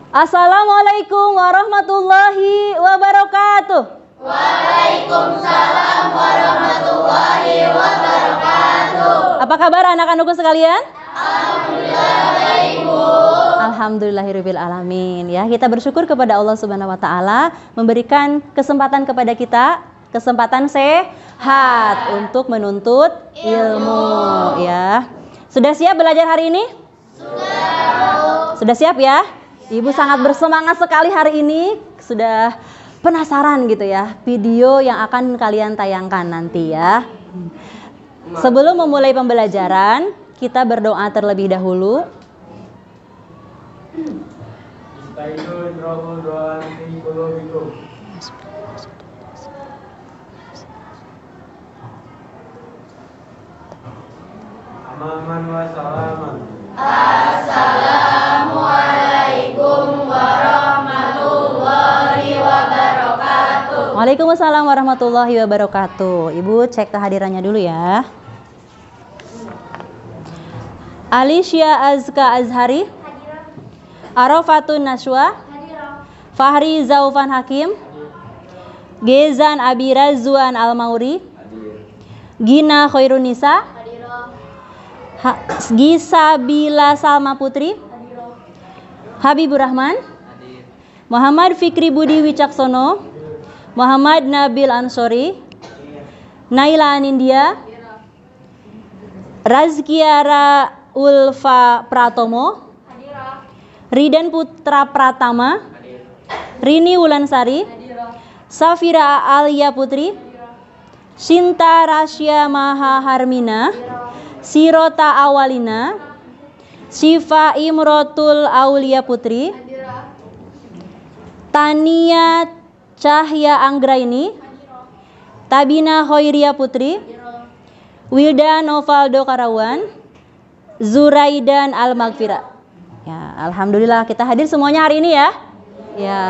Assalamualaikum warahmatullahi wabarakatuh. Waalaikumsalam warahmatullahi wabarakatuh. Apa kabar anak-anakku sekalian? Alhamdulillah baik, Bu. Alhamdulillahirabbil alamin. Ya, kita bersyukur kepada Allah Subhanahu wa taala memberikan kesempatan kepada kita, kesempatan sehat untuk menuntut ilmu, ya. Sudah siap belajar hari ini? Sudah siap ya? Ibu sangat bersemangat sekali hari ini. Sudah penasaran gitu ya video yang akan kalian tayangkan nanti ya. Sebelum memulai pembelajaran, kita berdoa terlebih dahulu. Amaman wa salaman. Assalamualaikum warahmatullahi wabarakatuh. Waalaikumsalam warahmatullahi wabarakatuh. Ibu cek kehadirannya dulu ya. Alicia Azka Azhari, Arafatun Nashwa, Fahri Zaufan Hakim, Gezan Abi Razwan Al-Mauri, Gina Khairunisa, Gisa Bila Salma Putri, Habibur Rahman, Muhammad Fikri Budi Wicaksono, Muhammad Nabil Ansori, Naila Anindya, Razkiara Ulfa Pratomo, Ridan Putra Pratama, Rini Wulansari, Safira Alia Putri, Sinta Rasya Maha Harmina, Sirota Awalina, Syifa Imrotul Aulia Putri, Tania Cahya Anggraini, Tabina Hoiria Putri, Wilda Novaldo Karawan, Zuraidan Al-Maghfirah. Ya, alhamdulillah kita hadir semuanya hari ini ya. Ya,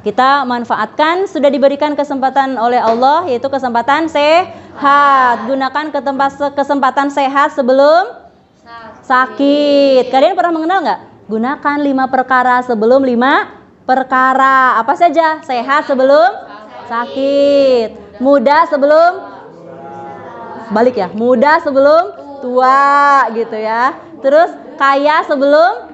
kita manfaatkan, sudah diberikan kesempatan oleh Allah, yaitu kesempatan sehat. Gunakan kesempatan sehat sebelum sakit. Kalian pernah mengenal nggak? Gunakan 5 perkara sebelum 5 perkara. Apa saja? Sehat sebelum sakit. Muda sebelum balik ya. Muda sebelum tua gitu ya. Terus kaya sebelum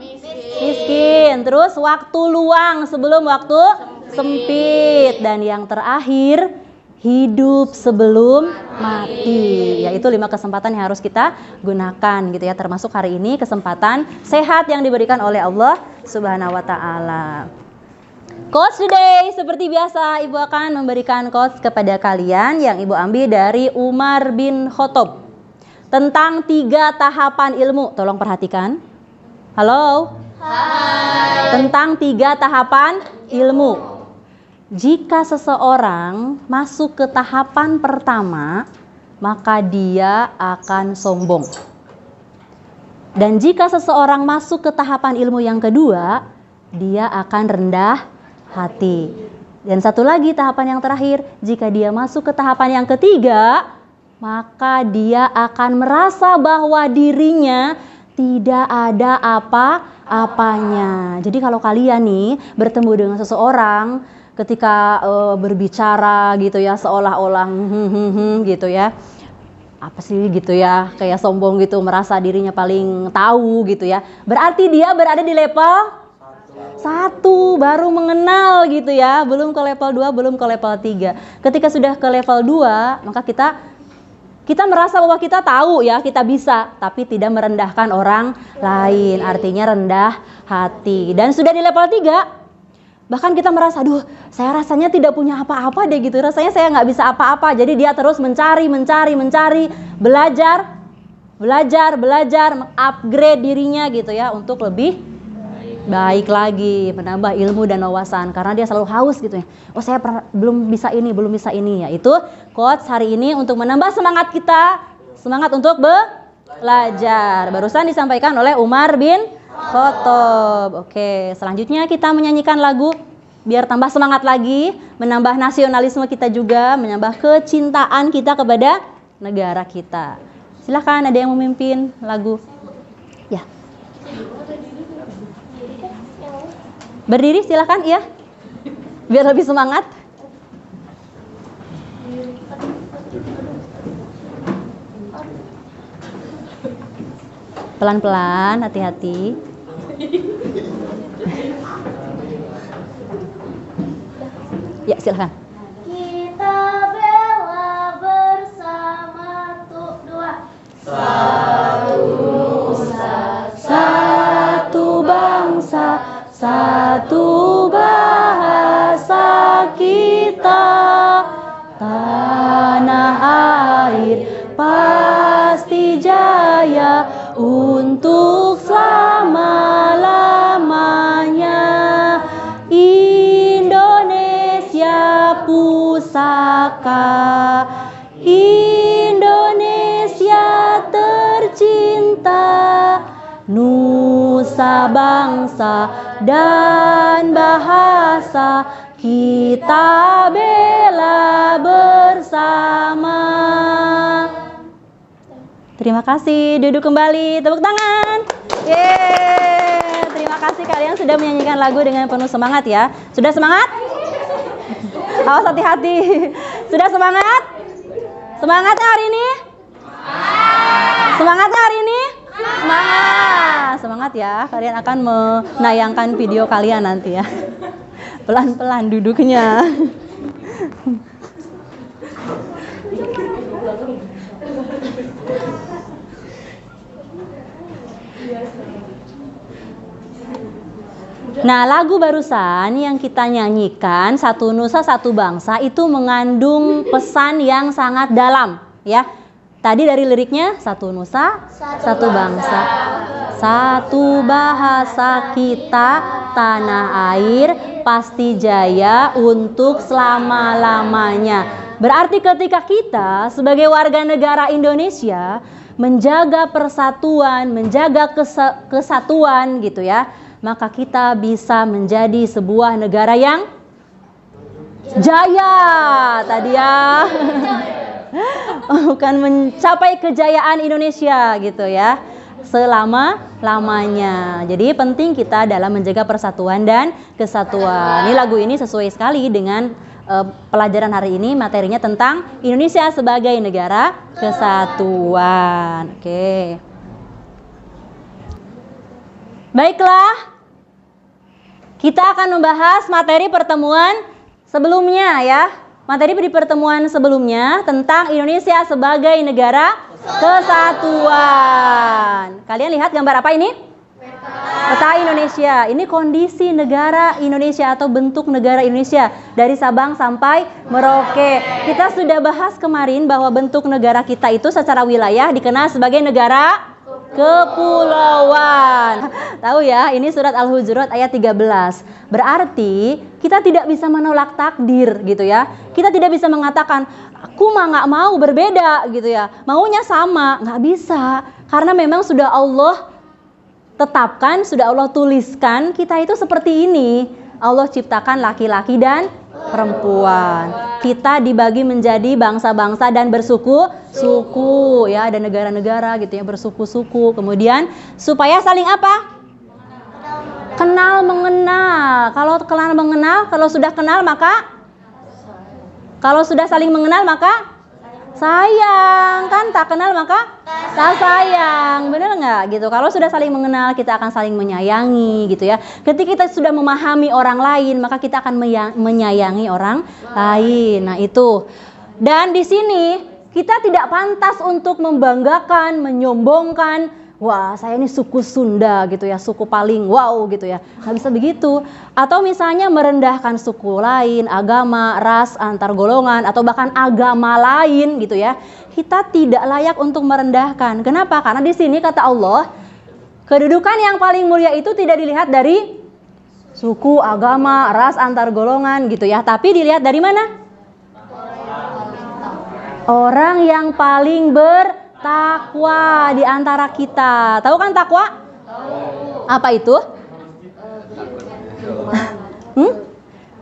miskin. Terus waktu luang sebelum waktu sempit. Dan yang terakhir, hidup sebelum mati. Yaitu 5 kesempatan yang harus kita gunakan gitu ya. Termasuk hari ini kesempatan sehat yang diberikan oleh Allah Subhanahu wa taala. Quotes today, seperti biasa Ibu akan memberikan quotes kepada kalian yang Ibu ambil dari Umar bin Khattab tentang 3 tahapan ilmu. Tolong perhatikan. Halo. Hai. Tentang 3 tahapan ilmu. Jika seseorang masuk ke tahapan pertama, maka dia akan sombong. Dan jika seseorang masuk ke tahapan ilmu yang kedua, dia akan rendah hati. Dan satu lagi tahapan yang terakhir, jika dia masuk ke tahapan yang ketiga, maka dia akan merasa bahwa dirinya tidak ada apa-apanya. Jadi kalau kalian nih bertemu dengan seseorang, ketika berbicara gitu ya, seolah-olah gitu ya, apa sih gitu ya, kayak sombong gitu, merasa dirinya paling tahu gitu ya, berarti dia berada di level 1, baru mengenal gitu ya, belum ke level 2, belum ke level 3. Ketika sudah ke level 2, maka kita merasa bahwa kita tahu ya, kita bisa, tapi tidak merendahkan orang lain, artinya rendah hati. Dan sudah di level 3, bahkan kita merasa, aduh, saya rasanya tidak punya apa-apa deh gitu, rasanya saya nggak bisa apa-apa. Jadi dia terus mencari, belajar, mengupgrade dirinya gitu ya, untuk lebih baik lagi, menambah ilmu dan wawasan, karena dia selalu haus gitu ya. Oh, saya belum bisa ini ya. Itu quotes hari ini untuk menambah semangat kita, semangat untuk belajar. Barusan disampaikan oleh Umar bin Khattab. Oke, selanjutnya kita menyanyikan lagu biar tambah semangat lagi, menambah nasionalisme kita juga, menambah kecintaan kita kepada negara kita. Silahkan, ada yang memimpin lagu. Ya. Berdiri silahkan, iya. Biar lebih semangat. Pelan-pelan, hati-hati. Ya, silahkan. Kita bela bersama dua. Satu bangsa, satu bahasa kita. Tanah air pasti jaya untuk selama-lamanya. Indonesia pusaka, Indonesia tercinta, nusa bangsa dan bahasa kita bela bersama. Terima kasih, duduk kembali, tepuk tangan. Yeay, terima kasih kalian sudah menyanyikan lagu dengan penuh semangat ya. Sudah semangat? Awas hati-hati. Sudah semangat? Semangatnya hari ini? Semangatnya hari ini? Semangat. Semangat ya, kalian akan menayangkan video kalian nanti ya. Pelan-pelan duduknya. Nah, lagu barusan yang kita nyanyikan, Satu Nusa Satu Bangsa, itu mengandung pesan yang sangat dalam ya. Tadi dari liriknya, satu nusa, satu bangsa, satu bahasa kita, tanah air pasti jaya untuk selama-lamanya. Berarti ketika kita sebagai warga negara Indonesia menjaga persatuan, menjaga kesatuan gitu ya, maka kita bisa menjadi sebuah negara yang jaya tadi ya. Bukan mencapai kejayaan Indonesia gitu ya, selama-lamanya. Jadi penting kita dalam menjaga persatuan dan kesatuan. Ini lagu ini sesuai sekali dengan pelajaran hari ini, materinya tentang Indonesia sebagai negara kesatuan. Oke. Baiklah, kita akan membahas materi pertemuan sebelumnya ya. Materi di pertemuan sebelumnya tentang Indonesia sebagai negara kesatuan. Kalian lihat gambar apa ini? Peta Indonesia. Ini kondisi negara Indonesia atau bentuk negara Indonesia dari Sabang sampai Merauke. Kita sudah bahas kemarin bahwa bentuk negara kita itu secara wilayah dikenal sebagai negara kepulauan. Tahu ya, ini surat Al-Hujurat ayat 13. Berarti kita tidak bisa menolak takdir gitu ya. Kita tidak bisa mengatakan, aku mah nggak mau berbeda gitu ya. Maunya sama, nggak bisa. Karena memang sudah Allah tetapkan, sudah Allah tuliskan kita itu seperti ini. Allah ciptakan laki-laki dan perempuan. Kita dibagi menjadi bangsa-bangsa dan bersuku-suku ya, ada negara-negara gitu ya, bersuku-suku. Kemudian supaya saling apa? Kenal mengenal. Kalau kenal mengenal, kalau sudah kenal maka saling mengenal maka sayang, kan? Tak kenal maka tak sayang, bener nggak gitu? Kalau sudah saling mengenal, kita akan saling menyayangi gitu ya. Ketika kita sudah memahami orang lain, maka kita akan menyayangi orang lain. Nah itu. Dan di sini kita tidak pantas untuk membanggakan, menyombongkan. Wah, saya ini suku Sunda gitu ya, suku paling wow gitu ya. Nggak bisa begitu. Atau misalnya merendahkan suku lain, agama, ras, antar golongan, atau bahkan agama lain gitu ya. Kita tidak layak untuk merendahkan. Kenapa? Karena di sini kata Allah, kedudukan yang paling mulia itu tidak dilihat dari suku, agama, ras, antar golongan gitu ya. Tapi dilihat dari mana? Orang yang paling bertakwa di antara kita. Tahu kan takwa? Apa itu?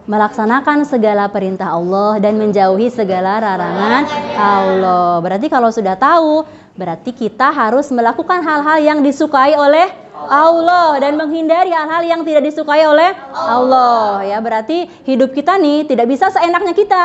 Melaksanakan segala perintah Allah dan menjauhi segala larangan Allah. Berarti kalau sudah tahu, berarti kita harus melakukan hal-hal yang disukai oleh Allah dan menghindari hal-hal yang tidak disukai oleh Allah. Ya, berarti hidup kita nih tidak bisa seenaknya kita,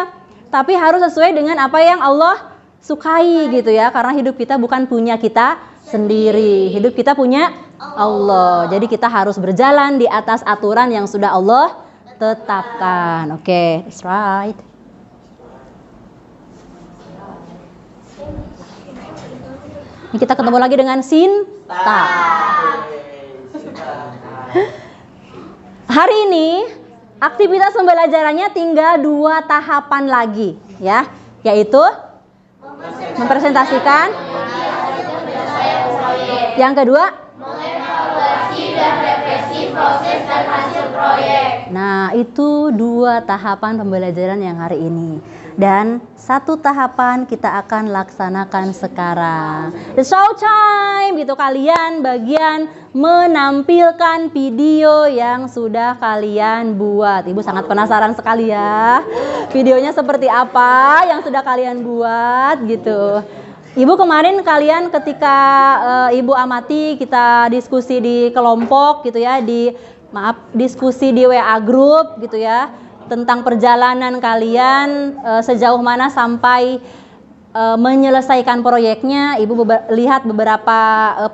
tapi harus sesuai dengan apa yang Allah sukai gitu ya. Karena hidup kita bukan punya kita sendiri, hidup kita punya Allah. Jadi kita harus berjalan di atas aturan yang sudah Allah tetapkan. Oke, that's right. Ini kita ketemu lagi dengan Sinta. Hari ini aktivitas pembelajarannya tinggal 2 tahapan lagi ya, yaitu mempresentasikan, yang kedua mengevaluasi dan refleksi proses dan hasil proyek. Nah, itu 2 tahapan pembelajaran yang hari ini. Dan 1 tahapan kita akan laksanakan sekarang. The show time gitu, kalian bagian menampilkan video yang sudah kalian buat. Ibu sangat penasaran sekali ya. Videonya seperti apa yang sudah kalian buat gitu. Ibu kemarin kalian ketika Ibu amati kita diskusi di kelompok gitu ya, diskusi di WA group gitu ya, tentang perjalanan kalian sejauh mana sampai menyelesaikan proyeknya. Ibu lihat beberapa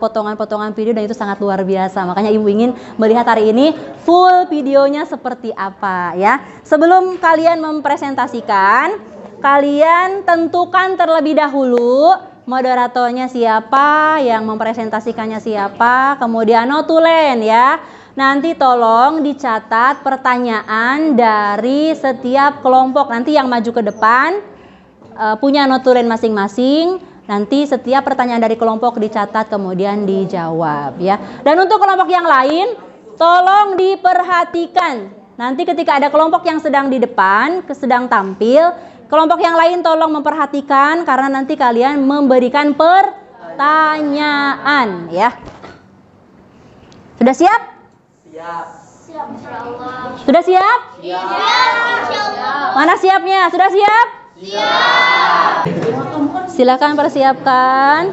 potongan-potongan video dan itu sangat luar biasa. Makanya Ibu ingin melihat hari ini full videonya seperti apa ya. Sebelum kalian mempresentasikan, kalian tentukan terlebih dahulu moderatornya siapa, yang mempresentasikannya siapa, kemudian notulen ya. Nanti tolong dicatat pertanyaan dari setiap kelompok. Nanti yang maju ke depan punya notulen masing-masing. Nanti setiap pertanyaan dari kelompok dicatat kemudian dijawab ya. Dan untuk kelompok yang lain tolong diperhatikan. Nanti ketika ada kelompok yang sedang di depan, sedang tampil, kelompok yang lain tolong memperhatikan karena nanti kalian memberikan pertanyaan ya. Sudah siap? Siap. Siap, insyaallah. Sudah siap? Siap, insyaallah. Mana siapnya? Sudah siap? Siap. Silakan persiapkan.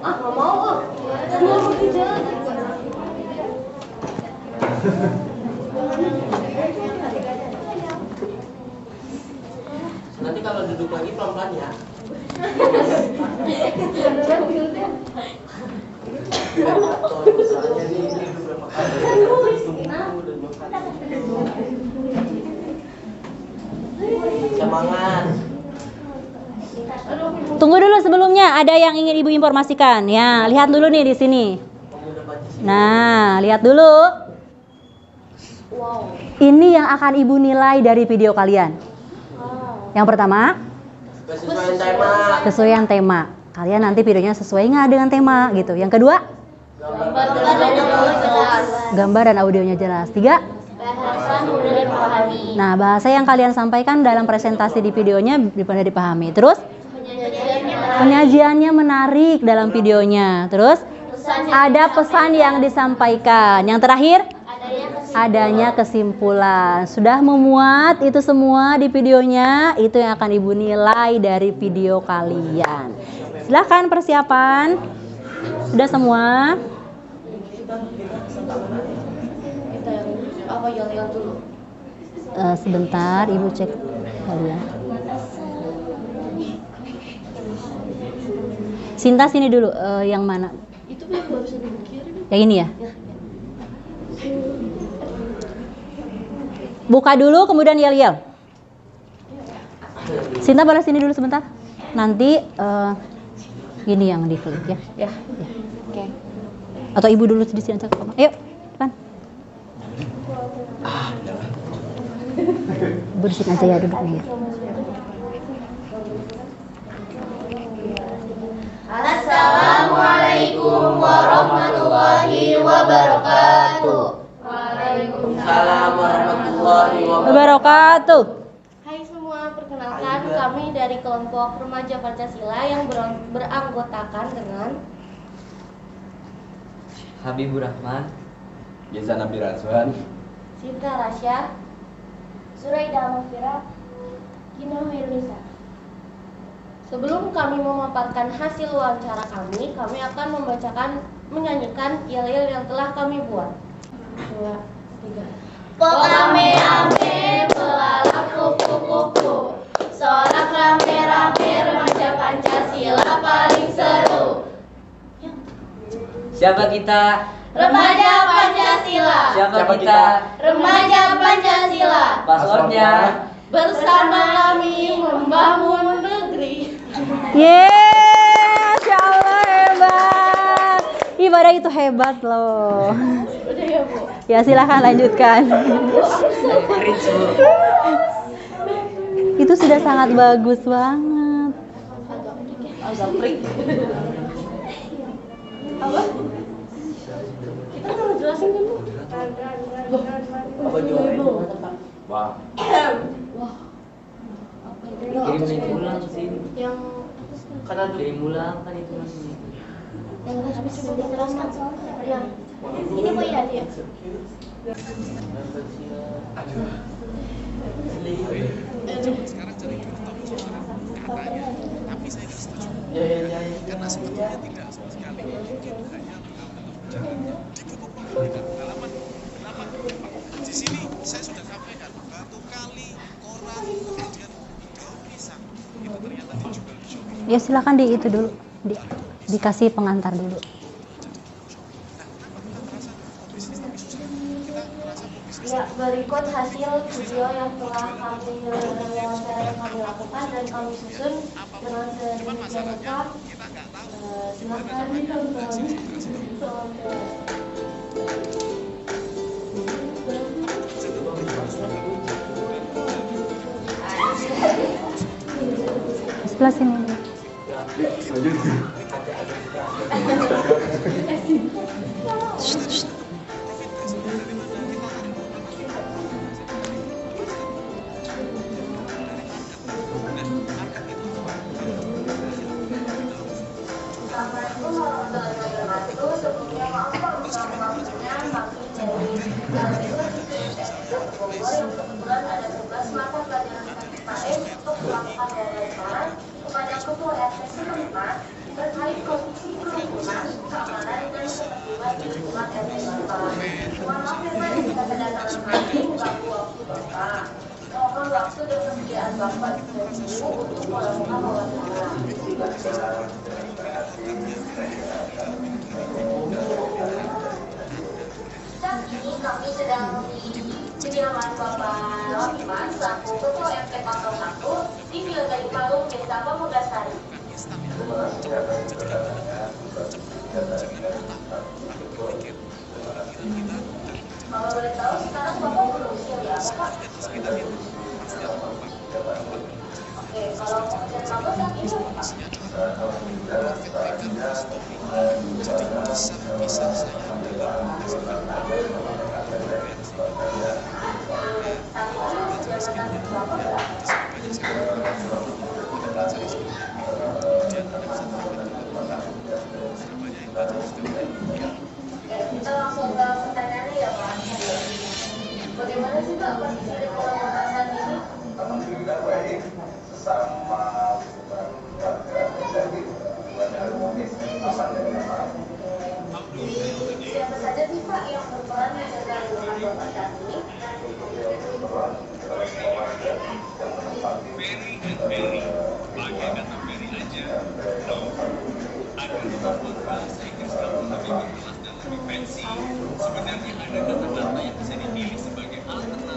Nggak mau. Nanti kalau duduk lagi pelan-pelan ya. Semangat. Tunggu dulu sebelumnya, ada yang ingin Ibu informasikan. Ya, lihat dulu nih di sini. Nah, lihat dulu. Wow. Ini yang akan Ibu nilai dari video kalian. Yang pertama, Kesesuaian tema. kesesuaian tema. Kalian nanti videonya sesuai nggak dengan tema gitu. Yang kedua, gambar dan audionya jelas. 3, Bahasa mudah dipahami. nah bahasa yang kalian sampaikan dalam presentasi di videonya bisa dipahami. Terus, penyajiannya menarik dalam videonya. Terus, ada pesan yang disampaikan. Yang terakhir, adanya kesimpulan. Sudah memuat itu semua di videonya, itu yang akan Ibu nilai dari video kalian. Silahkan persiapan. Sudah semua? Apa yang dulu? Sebentar, Ibu cek kalian. Sinta sini dulu, yang mana? Itu yang barusan Ibu kirim. Yang ini ya? Buka dulu kemudian yel-yel. Sinta boleh sini dulu sebentar. Nanti ini yang di-klik ya. Ya. Oke. Atau Ibu dulu di sini aja. Ayo, depan. Ibu di sini aja ya duduknya ya. Assalamualaikum warahmatullahi wabarakatuh. Waalaikumsalam warahmatullahi Wabarakatuh. Hai semua, perkenalkan kami dari kelompok remaja Pancasila yang beranggotakan dengan Habibur Rahman, Yeza Nabi Razwan, Sinta Rasya, Zuraida Mafira, Gina Wirnisa. Sebelum kami memaparkan hasil wawancara kami akan membacakan menyanyikan yel-yel yang telah kami buat. 2, 3. Pok rame-rame, pelalap kupu-kupu. Sorak rame-rame, remaja Pancasila paling seru. Siapa kita? Remaja Pancasila. Siapa kita? Remaja Pancasila. Passwordnya? Bersama kami membangun negeri. Yeay, Masya Allah hebat. Ibadah itu hebat loh. Udah ya, Bu? Ya silahkan lanjutkan. Itu sudah sangat bagus banget. Agak freak. Apa? Kita kan udah jelasin kan, Bu? Apa jawabannya? Wah. Wah. Kirim pulang ke sini. Yang Karena Kirim pulang kan itu masih. yang habis sudah diteraskan. Yang ini Bu ya dia. Karena sebetulnya tidak sama sekali mungkin hanya di sini saya sudah sampaikan batu kali orang kemudian daun pisang itu ternyata dijual di Shopee. Ya silakan di itu dulu. Dikasih pengantar dulu. Ya, berikut hasil video yang telah kami wawancara yang kami lakukan dan kami susun dengan sedemikian lengkap. Silakan ditonton. Sebelah sini. Assalamualaikum warahmatullahi wabarakatuh. Sebelumnya maaf kalau informasinya maksud dari Bogor yang kebetulan ada tugas mata pelajaran KKN untuk melakukan wawancara kepada Ketua RT setempat terkait kondisi kerumunan, keamanan dan ketertiban di lingkungan RT Bapak. Mohon maaf ya Pak jika kedatangan kami mengganggu waktu Bapak. Mohon waktu dan kesediaan Bapak dan Ibu untuk melakukan wawancara. Saat ini kami sedang di kediaman Bapak Lotman selaku Ketua RT 01 di Wilayah Palung, Desa Pamugasari. Kalau boleh tahu sekarang Bapak berusia berapa Pak? Oke, kalau dan Bapak saat ini berapa Pak? Kita langsung ke pertanyaannya ya Pak. Bagaimana sih Pak kondisi ekonomi saat ini? Alhamdulillah baik, sesama Siapa saja sih Pak yang berperan menjaga lingkungan Bapak saat ini?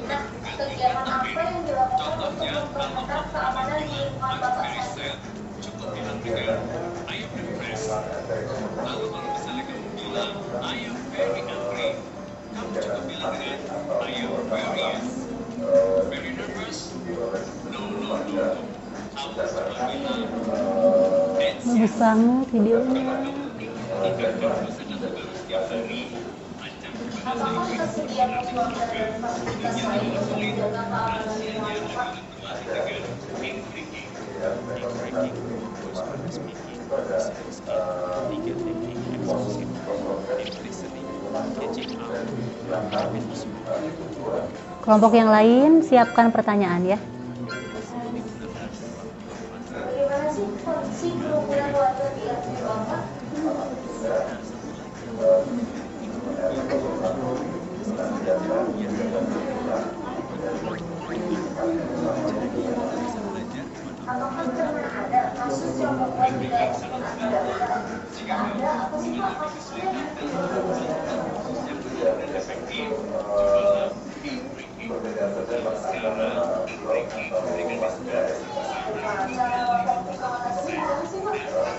Nah, kegiatan apa yang dilakukan untuk memperketat keamanan di lingkungan Bapak saat ini? Bagus banget videonya. Apakah ketersediaan pembangunan dan fasilitas lain untuk menjaga keamanan lingkungan Bapak? Kelompok yang lain siapkan pertanyaan ya. Bagaimana sih kondisi kerumunan warga di RT Bapak? apakah pernah ada kasus yang membuat kita tidak benar? Jika ada, apa sih Pak kasusnya? efektif berbeda-beda antara blog atau warga.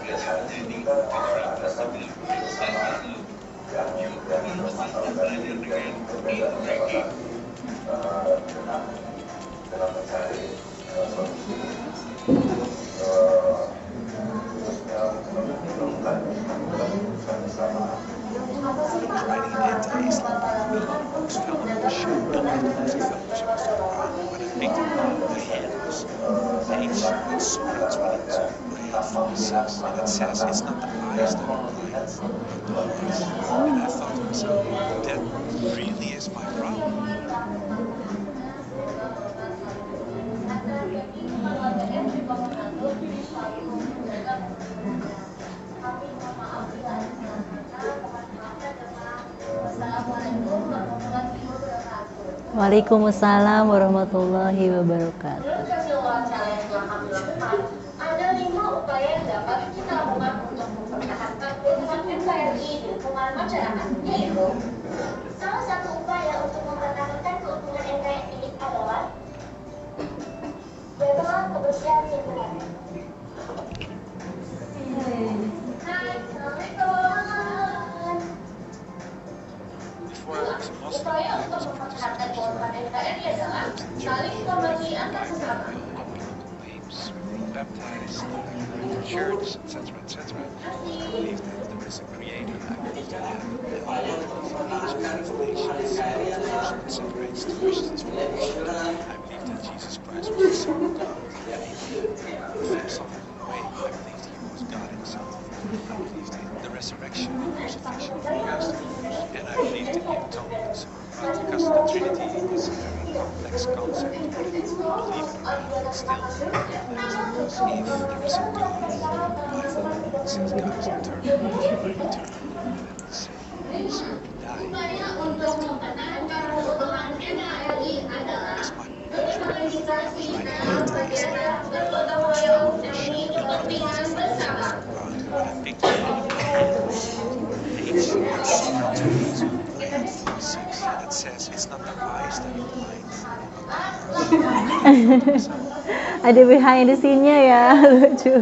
Biasanya kita ada satu bersama yang bermasalahkan dengan berbeda pendapatan dengan mencari solusi yang menguntungkan bersama. Apa sih Pak langkah-langkah yang Bapak lakukan untuk menegakkan keadilan It says it's not the highest of all kinds. And I thought to myself, that really is my problem. Waalaikumsalam warahmatullahi wabarakatuh. Menurut hasil wawancara yang telah kami lakukan, ada 5 upaya yang dapat kita lakukan untuk mempertahankan kehidupan NKRI di lingkungan masyarakat, yaitu salah satu upaya untuk mempertahankan keuntungan NKRI adalah jaga kebersihan lingkungan. Hai, Assalamualaikum. Before I was a Muslim, Upaya untuk mempertahankan kehidupan NKRI adalah saling membagi antar sesama. baptized, church, etc., etc. I believe that there is a creator. I believe that revelations, separates the Christians from the Muslims. I believe that Jesus Christ was the Son of God. In some way, I believe that he was God himself. I believe that the resurrection and crucifixion of Christ, and I believe that the atonement. Right? Because the Trinity is a very complex concept, but believe it or not, still because if there is a God, the Bible says God is eternal, and Upaya untuk mempertahankan keuntungan NKRI adalah berimplementasi dalam kegiatan bergotong royong demi kepentingan bersama. That says it's not the highest of your mind. Ada behind the scene-nya ya, lucu.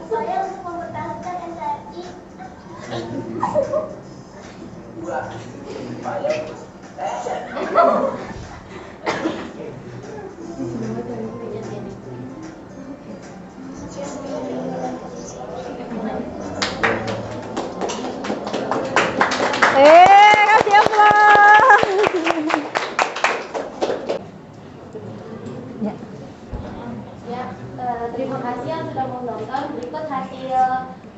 Upaya untuk mempertahankan NKRI. Kasih aplaus. Ya. Ya, terima kasih yang sudah menonton. Berikut hasil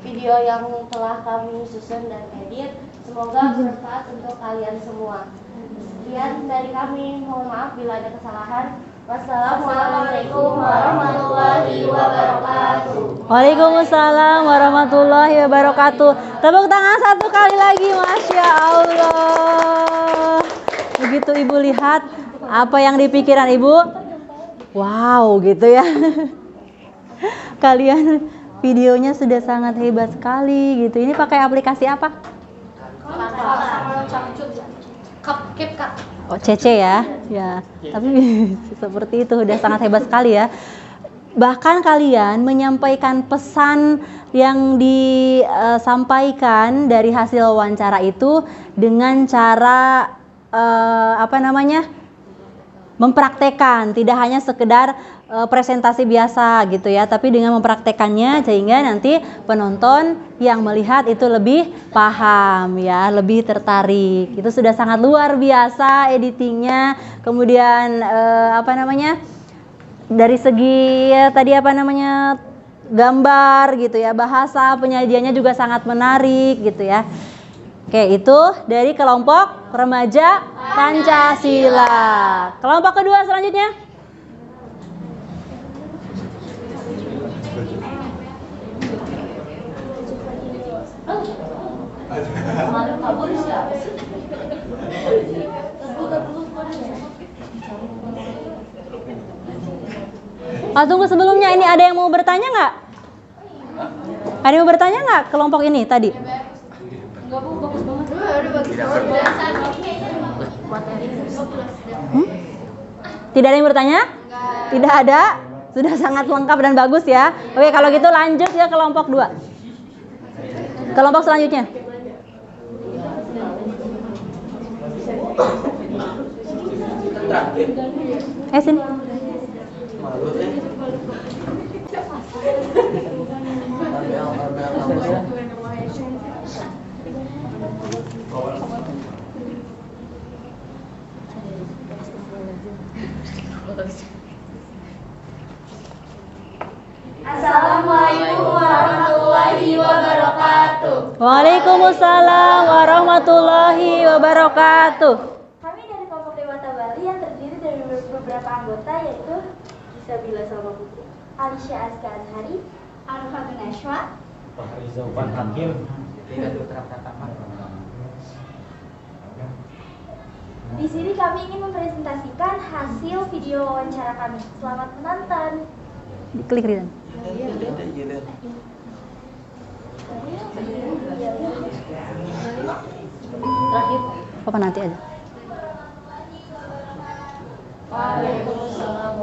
video yang telah kami susun dan edit. Semoga bermanfaat untuk kalian semua. Sekian dari kami. Mohon maaf bila ada kesalahan. Wassalamualaikum warahmatullahi wabarakatuh. Waalaikumsalam warahmatullahi wabarakatuh. Tepuk tangan satu kali lagi, Masya Allah. Begitu Ibu lihat apa yang di pikiran Ibu, wow gitu ya. Kalian videonya sudah sangat hebat sekali gitu. Ini pakai aplikasi apa? CapCut. Oh, CC ya. Ya. Tapi seperti itu udah sangat hebat sekali ya. Bahkan kalian menyampaikan pesan yang disampaikan dari hasil wawancara itu dengan cara mempraktekkan, tidak hanya sekedar presentasi biasa gitu ya, tapi dengan mempraktekannya sehingga nanti penonton yang melihat itu lebih paham ya, lebih tertarik. Itu sudah sangat luar biasa editingnya. Kemudian dari segi gambar gitu ya, bahasa penyajiannya juga sangat menarik gitu ya. Oke, itu dari kelompok remaja Pancasila. Kelompok kedua selanjutnya. Tunggu sebelumnya, ini ada yang mau bertanya nggak? Ada yang mau bertanya nggak kelompok ini tadi? Enggak, Bu, bagus banget. Udah bagus banget. Tidak ada yang bertanya? Tidak ada? Sudah sangat lengkap dan bagus ya. Oke, kalau gitu lanjut ke kelompok 2. Kelompok selanjutnya. Sini. Assalamualaikum warahmatullahi wabarakatuh. Waalaikumsalam warahmatullahi wabarakatuh. Kami dari kelompok Dewata Bali yang terdiri dari beberapa anggota yaitu Isabila Salma Putri, Alicia Aska Azhari, Arfa Gunashwa, Rizwan Hakim. Di sini kami ingin mempresentasikan hasil video wawancara kami. Selamat menonton. Diklik Ridan. Terakhir. Apa nanti aja? Waalaikumsalam.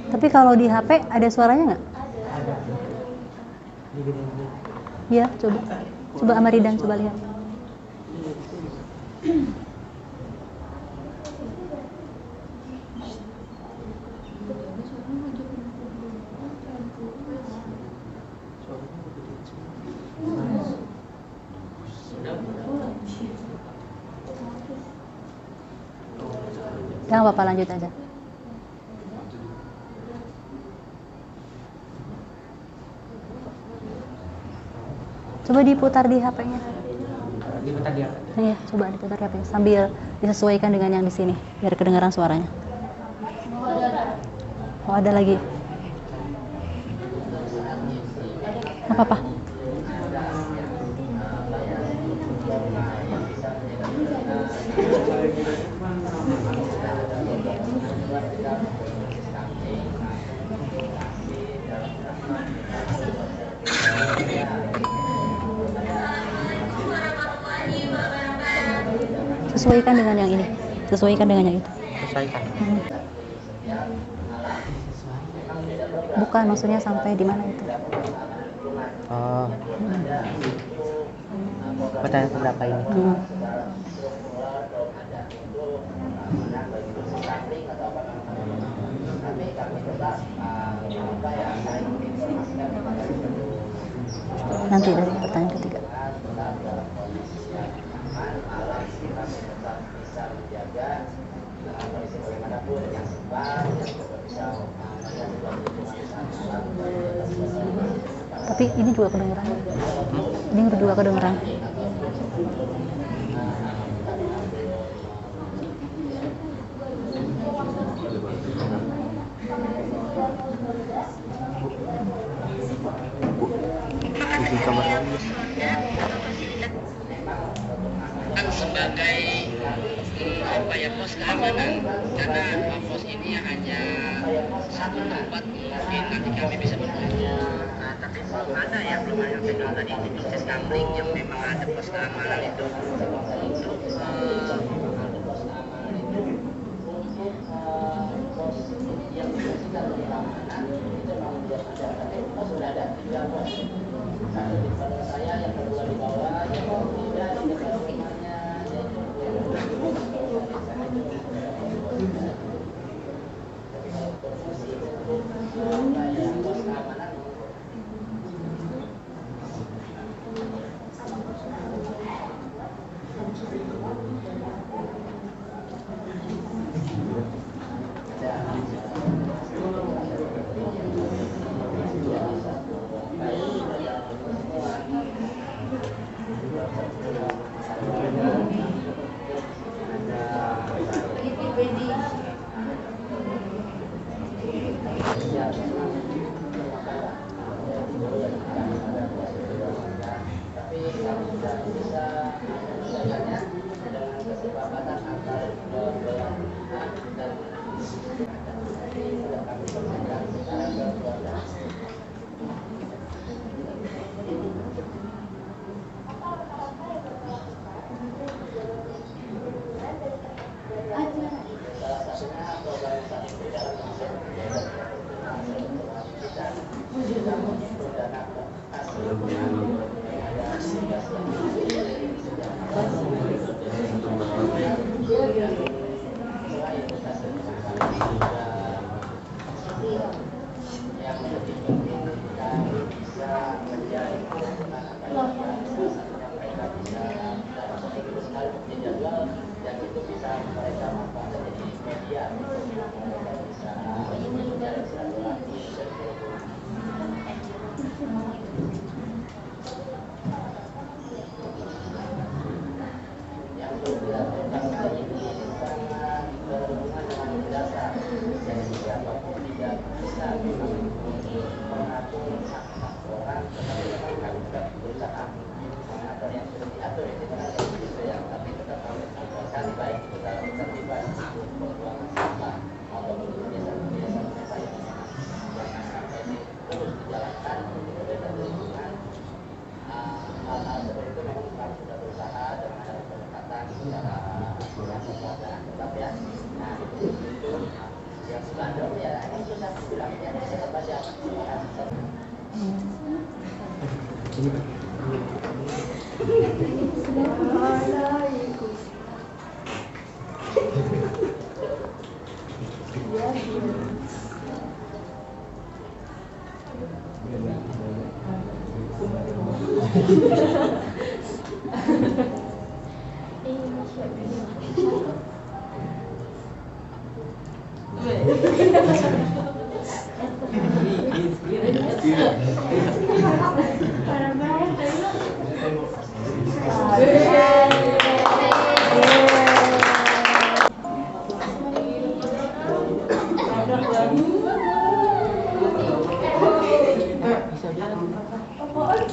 Tapi kalau di HP ada suaranya nggak? Iya, coba. Coba Amaridan, coba lihat. Jangan apa-apa, lanjut aja. Coba diputar di HP-nya. Diputar di HP. Iya, coba diputar di HP sambil disesuaikan dengan yang di sini biar kedengaran suaranya. Oh, ada lagi. Nggak apa-apa. sesuaikan dengan yang ini, sesuaikan dengan yang itu. Sesuaikan. Bukan, maksudnya sampai di mana itu? Oh. Pertanyaan keberapa ini? Nanti dari pertanyaan ketiga. Tapi ini juga kedengeran. Ini juga kedengeran. Izin kamar mandi. Sebagai pos keamanan, karena pos ini hanya satu tempat, mungkin nanti kami bisa berkunjung. Tapi belum ada yang pegang tadi itu proses kamling yang memang ada pos keamanan itu untuk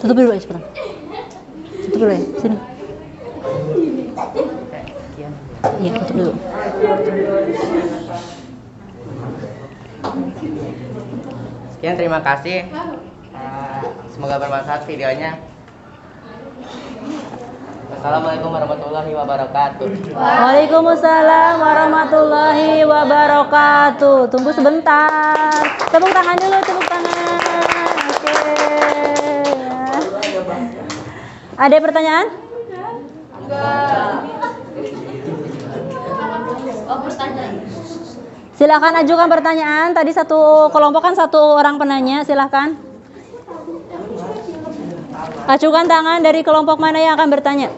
Tutup dulu ya cepetan. Tutup dulu ya, sini. Iya, tutup dulu. Sekian, terima kasih. Semoga bermanfaat videonya. Assalamualaikum warahmatullahi wabarakatuh. Waalaikumsalam warahmatullahi wabarakatuh. Tunggu sebentar. Tepuk tangan dulu, tepuk tangan. Oke. Ada pertanyaan? Silakan ajukan pertanyaan. Tadi satu kelompok kan satu orang penanya. Silakan. Ajukan tangan dari kelompok mana yang akan bertanya.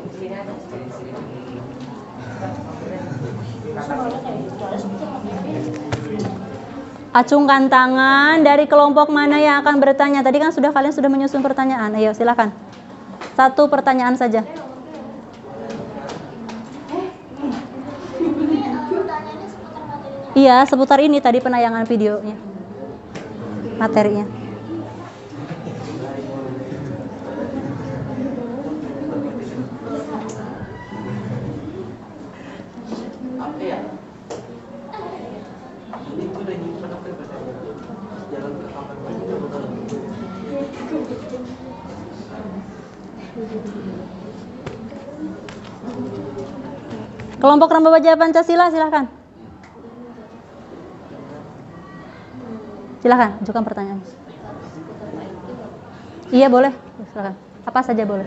Acungkan tangan dari kelompok mana yang akan bertanya. Tadi kan kalian sudah menyusun pertanyaan. Ayo silakan. Satu pertanyaan saja. Iya, seputar ini tadi penayangan videonya. Materinya. Kelompok Remaja Pancasila silakan. Silakan, ajukan pertanyaan. Iya boleh, silakan. Apa saja boleh.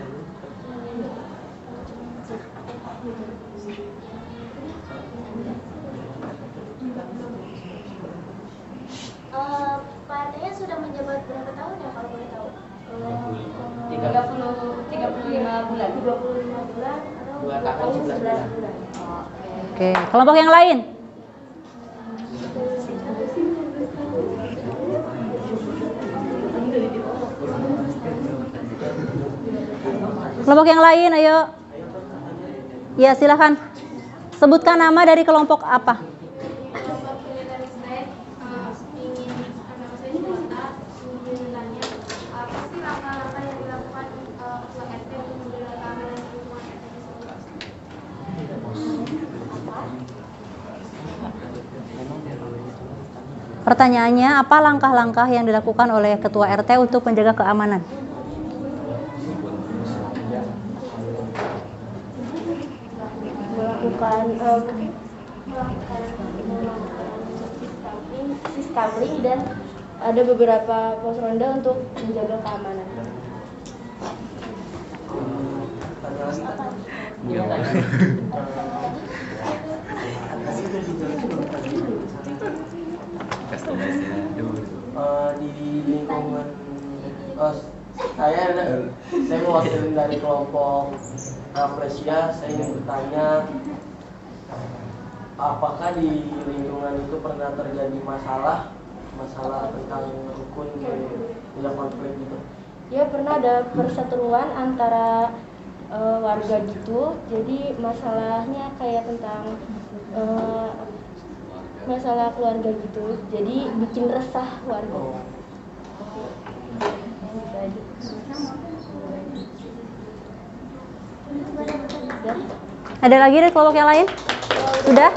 Pak RT-nya sudah menjabat berapa tahun ya kalau boleh tahu? 35 bulan. 25 bulan atau 2 tahun 11 bulan. Oke, kelompok yang lain. Kelompok yang lain, ayo. Ya, silakan. Sebutkan nama dari kelompok apa? Pertanyaannya, apa langkah-langkah yang dilakukan oleh Ketua RT untuk menjaga keamanan? Melakukan siskamling dan ada beberapa pos ronda untuk menjaga keamanan. Di lingkungan saya mewakili dari kelompok Apresia. Saya ingin bertanya, apakah di lingkungan itu pernah terjadi masalah tentang rukun tidak konflik gitu? Ya, pernah ada perseteruan antara warga gitu. Jadi masalahnya kayak tentang masalah keluarga gitu. Jadi bikin resah warga. Ada lagi dari kelompok yang lain? Sudah?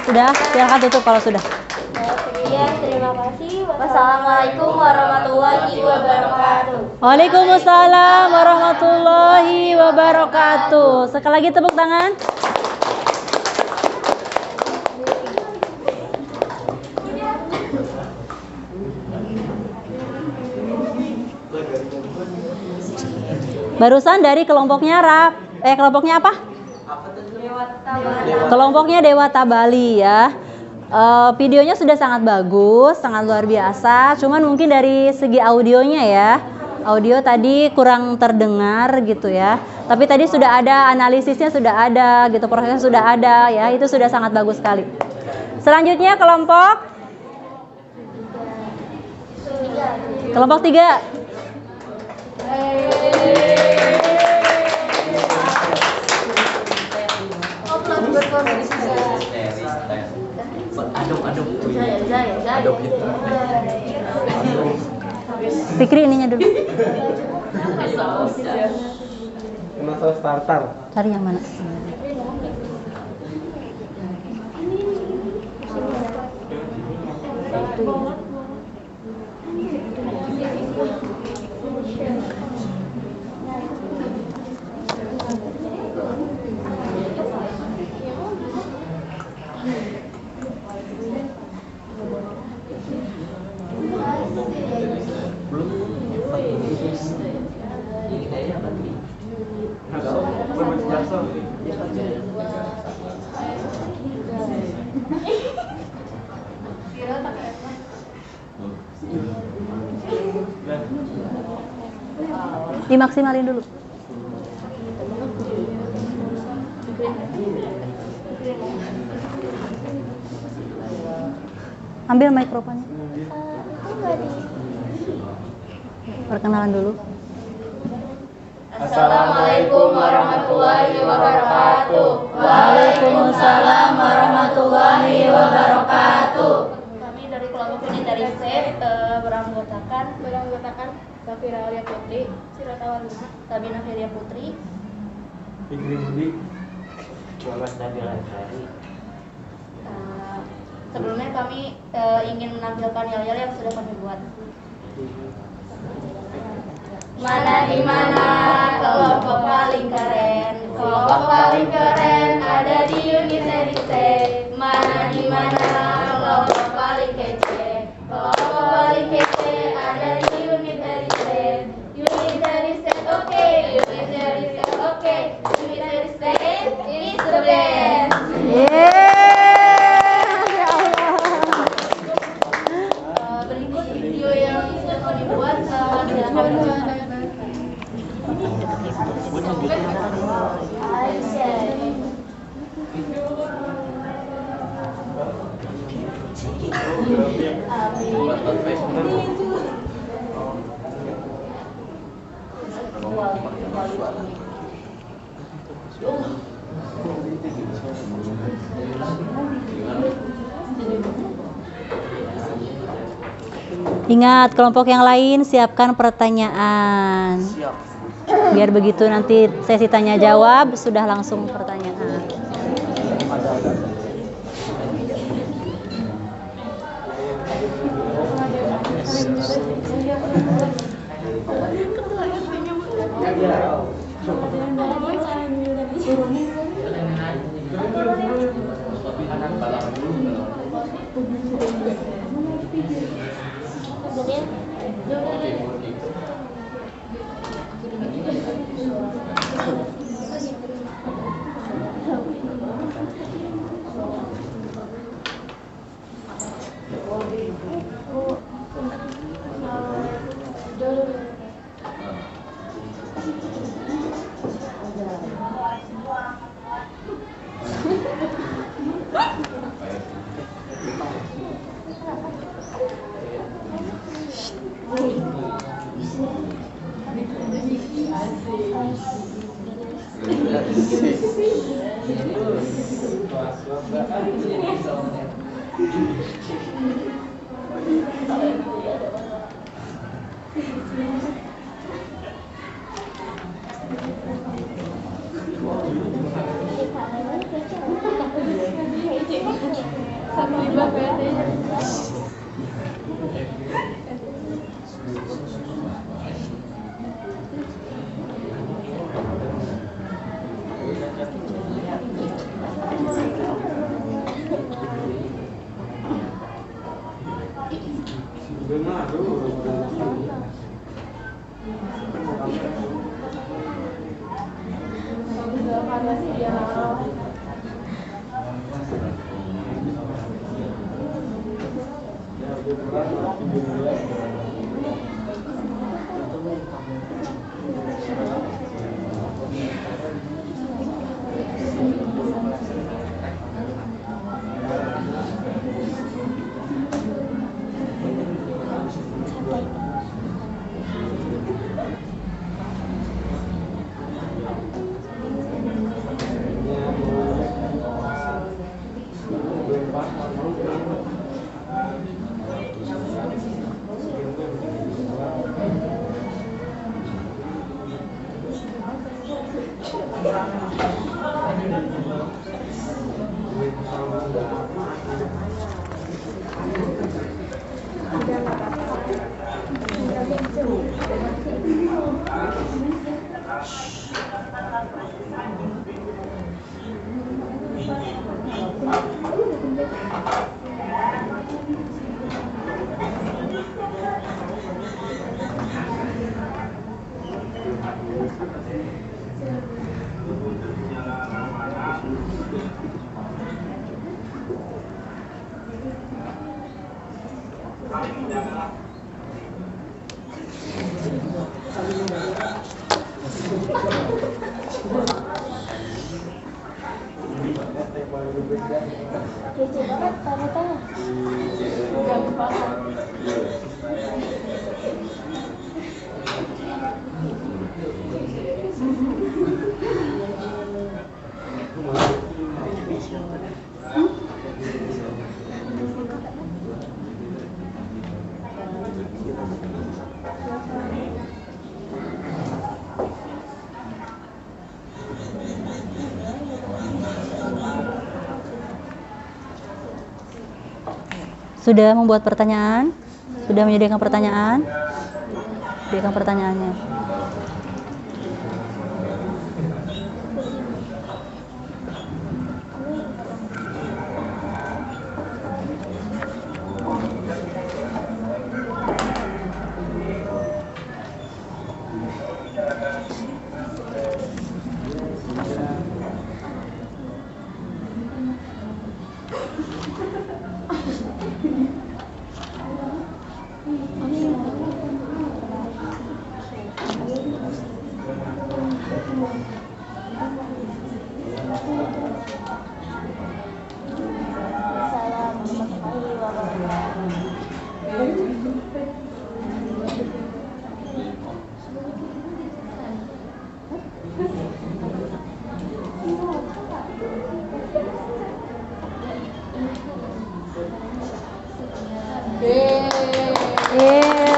Sudah, silakan tutup kalau sudah. Sekian, terima kasih. Wassalamualaikum warahmatullahi wabarakatuh. Waalaikumsalam warahmatullahi wabarakatuh. Sekali lagi tepuk tangan. Barusan dari kelompoknya kelompoknya apa? Kelompoknya Dewata Bali ya. Videonya sudah sangat bagus, sangat luar biasa. Cuman mungkin dari segi audionya ya, audio tadi kurang terdengar gitu ya. Tapi tadi sudah ada analisisnya, sudah ada gitu, prosesnya sudah ada ya. Itu sudah sangat bagus sekali. Selanjutnya kelompok 3. Fikri ininya dulu. Masalah starter. Cari yang mana? Dimaksimalin dulu. Ambil mikrofonnya. Perkenalan dulu. Assalamualaikum warahmatullahi wabarakatuh. Waalaikumsalam warahmatullahi wabarakatuh. Kami dari kelompok ini dari SEP beranggotakan Safira Aulia Putri, Siratawan Luna, Sabina Feria Putri, Fikri Budi, Muhammad Nabil Ansari. Sebelumnya kami ingin menampilkan yel-yel yang sudah kami buat. Mana di mana kelompok paling keren? Kelompok paling keren ada di Unitary State. Mana di mana kelompok paling kece? Kelompok paling kece ada di Unitary State. Unitary State oke, Unitary State oke, Unitary State is the best. Berikut video yang sudah kami buat. Ingat, kelompok yang lain siapkan pertanyaan. Biar begitu nanti sesi tanya jawab sudah langsung pertanyaan. Tanya-tanya. Gampang. Sudah membuat pertanyaan? Sudah menyediakan pertanyaan? Sediakan pertanyaannya.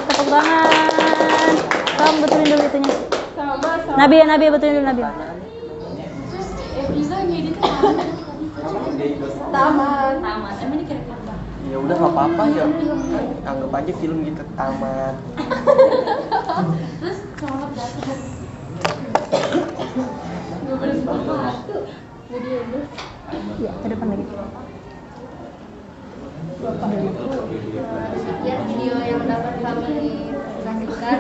Tepuk tangan. Kamu betulin dulu itunya. Nabi betulin dulu Nabi. Taman. Emang ini kira-kira apa? Ya udah nggak apa-apa ya. Anggap aja film gitu taman. Terus selamat datang. Nggak boleh sepatu. Jadi udah. Ya, ke depan lagi. Sekian video yang dapat kami presentasikan.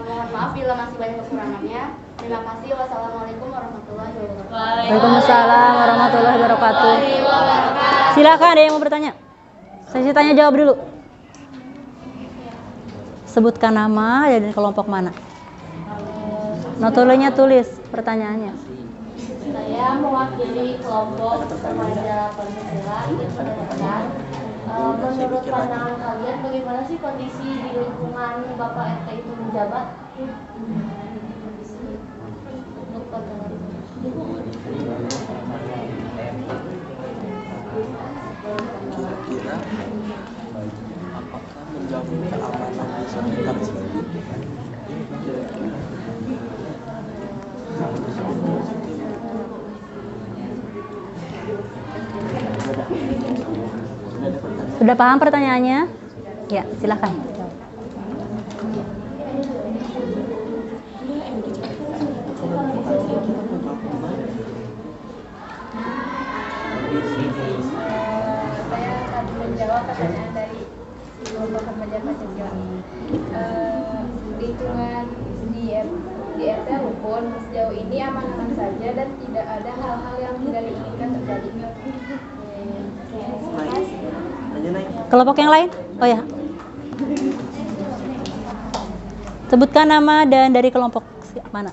Mohon maaf bila masih banyak kekurangannya. Terima kasih. Wassalamualaikum warahmatullahi wabarakatuh. Waalaikumsalam warahmatullahi wabarakatuh. Silakan, ada yang mau bertanya? Sesi tanya jawab dulu. Sebutkan nama dan kelompok mana. Notulenya tulis pertanyaannya. Saya mewakili kelompok remaja Pancasila ingin menanyakan, menurut pandangan kalian bagaimana sih kondisi di lingkungan Bapak RT itu menjabat? Untuk pandangan Kira-kira apakah menjamin keamanan di sekitar situ? Sudah paham pertanyaannya? Ya, silakan. saya akan menjawab pertanyaan dari kelompok remaja Pancasila. Lingkungan di RT rukun sejauh ini aman-aman saja dan tidak ada hal-hal yang tidak diinginkan terjadi. Kelompok yang lain? Oh ya. Sebutkan nama dan dari kelompok mana.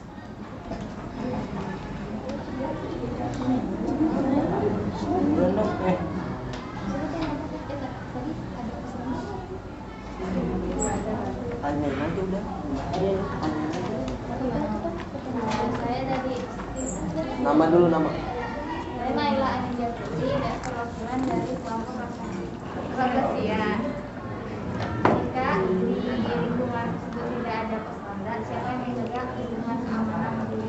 Saya dari Nama dulu nama. saya Naila Anindya Putri dan perwakilan dari kelompok Rakasia. Jika di lingkungan tersebut tidak ada pos ronda, siapa yang menjaga lingkungan keamanan di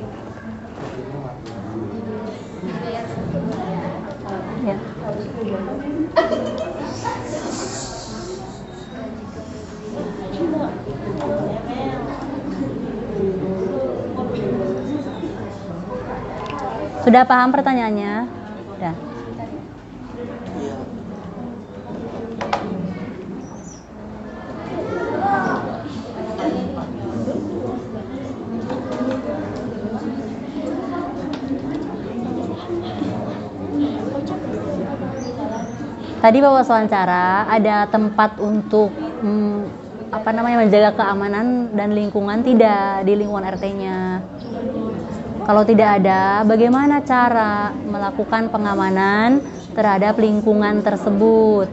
wilayah tersebut? Ya. Sudah paham pertanyaannya? Sudah. Iya. Tadi bawa wawancara ada tempat untuk menjaga keamanan dan lingkungan tidak di lingkungan RT-nya. Kalau tidak ada, bagaimana cara melakukan pengamanan terhadap lingkungan tersebut.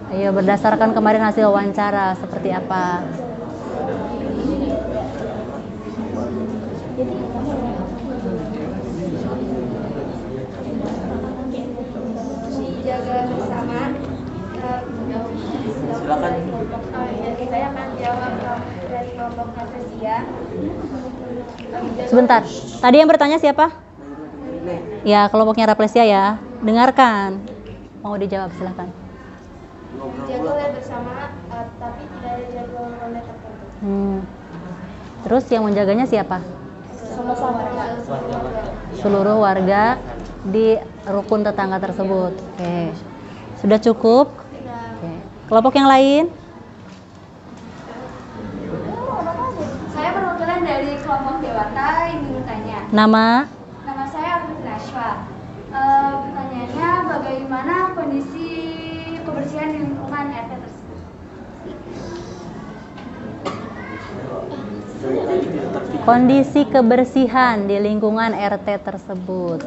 Ayo, berdasarkan kemarin hasil wawancara seperti apa? Dijaga bersama. Silakan. Saya akan jawab dari kelompok Rafflesia. Sebentar. Tadi yang bertanya siapa? Ya, kelompoknya Rafflesia ya. Dengarkan. Mau dijawab, silakan. Jadwalnya bersama, tapi tidak ada jadwal ronde tertentu. Terus yang menjaganya siapa? Sama-sama Seluruh warga di rukun tetangga tersebut. Oke. Sudah cukup? Oke. Kelompok yang lain? Saya perwakilan dari kelompok Dewata ingin bertanya. Nama? Nama saya Arif Nashwa. Pertanyaannya, bagaimana kondisi kebersihan di lingkungan RT tersebut? Kondisi kebersihan di lingkungan RT tersebut.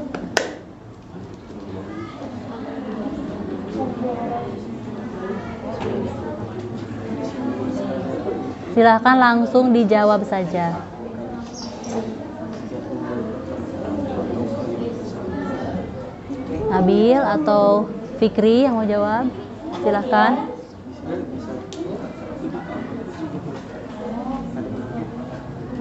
Silakan langsung dijawab saja. Nabil atau Fikri yang mau jawab? Silakan.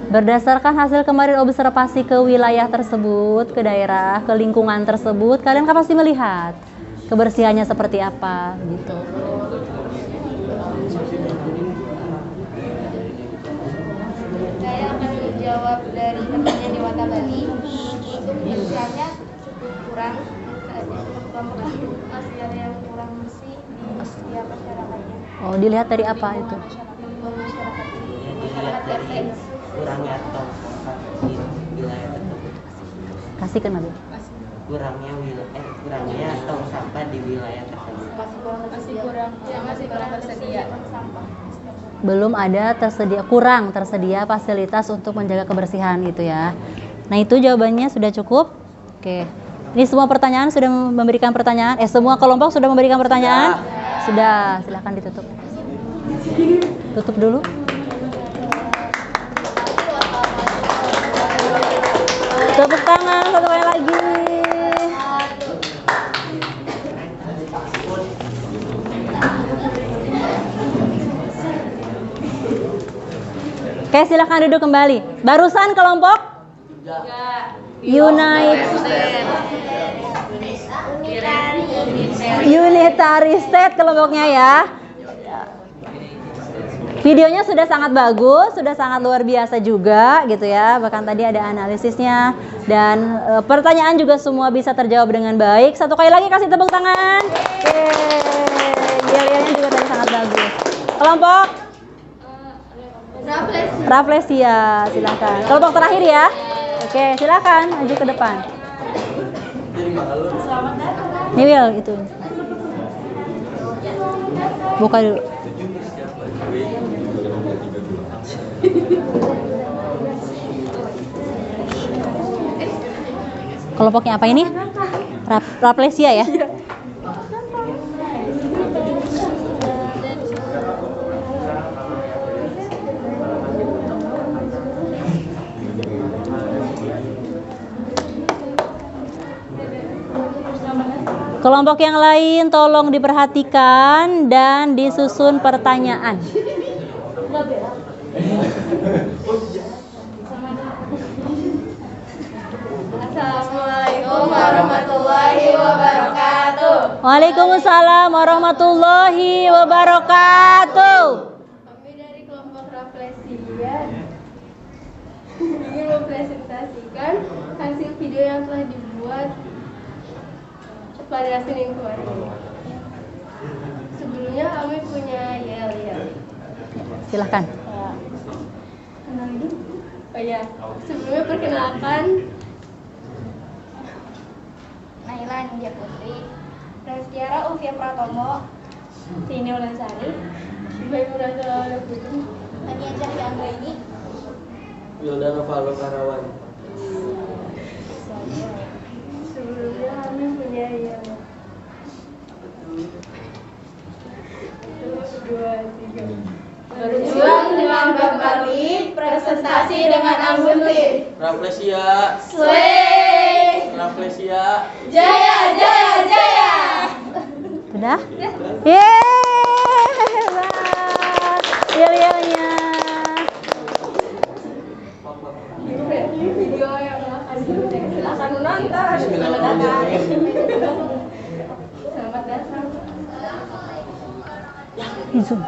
Berdasarkan hasil kemarin observasi ke wilayah tersebut, ke daerah, ke lingkungan tersebut, kalian kan pasti melihat kebersihannya seperti apa gitu. Saya akan menjawab dari pertanyaan Dewata Bali. Untuk kebersihannya cukup kurang. Masih ada yang kurang bersih di setiap masyarakatnya. Oh, dilihat dari apa itu? Masyarakat RT. Kurangnya tong sampah di wilayah tersebut. Kasih ke Nabil. Kurangnya tong sampah di wilayah tersebut. Masih kurang tersedia. Belum ada kurang tersedia fasilitas untuk menjaga kebersihan gitu ya. Nah, itu jawabannya sudah cukup. Oke. Ini semua pertanyaan sudah memberikan pertanyaan. Semua kelompok sudah memberikan pertanyaan? Sudah. Silakan ditutup. Tutup dulu. Tepuk tangan satu kali lagi. Oke, silakan duduk kembali. Barusan kelompok Unitary State kelompoknya ya. Videonya sudah sangat bagus, sudah sangat luar biasa juga gitu ya. Bahkan tadi ada analisisnya dan pertanyaan juga semua bisa terjawab dengan baik. Satu kali lagi kasih tepuk tangan. Videonya juga tadi sangat bagus. Kelompok Rafflesia, silakan. Kelompok terakhir ya. Oke, silakan maju ke depan. Nih Will, itu. Buka dulu. Kelompoknya apa ini? Rafflesia ya? Kelompok yang lain tolong diperhatikan dan disusun pertanyaan. Assalamualaikum warahmatullahi wabarakatuh. Waalaikumsalam warahmatullahi wabarakatuh. Kami dari kelompok Rafflesia ingin mempresentasikan hasil video yang telah dibuat pada Senin kemarin. Sebelumnya kami punya yel-yel. Silahkan. Kenalin? Oh ya, sebelumnya perkenalkan Naila Ninja Putri, Rastiara Uvia Pratomo, Tini Ulansari, Bayu Rasa Putri, Tania Cahya Anggraini, Wildana Valo Karawan. Sebelumnya kami punya Iya. 2, 3. Berjuang dengan berbagi, presentasi dengan anggun lip. Rafflesia. Slay. Rafflesia. Jaya. Sudah? Yeay, hebat. Yel-yelnya. Ini video yang akan silakan menonton. Selamat datang. Zoom.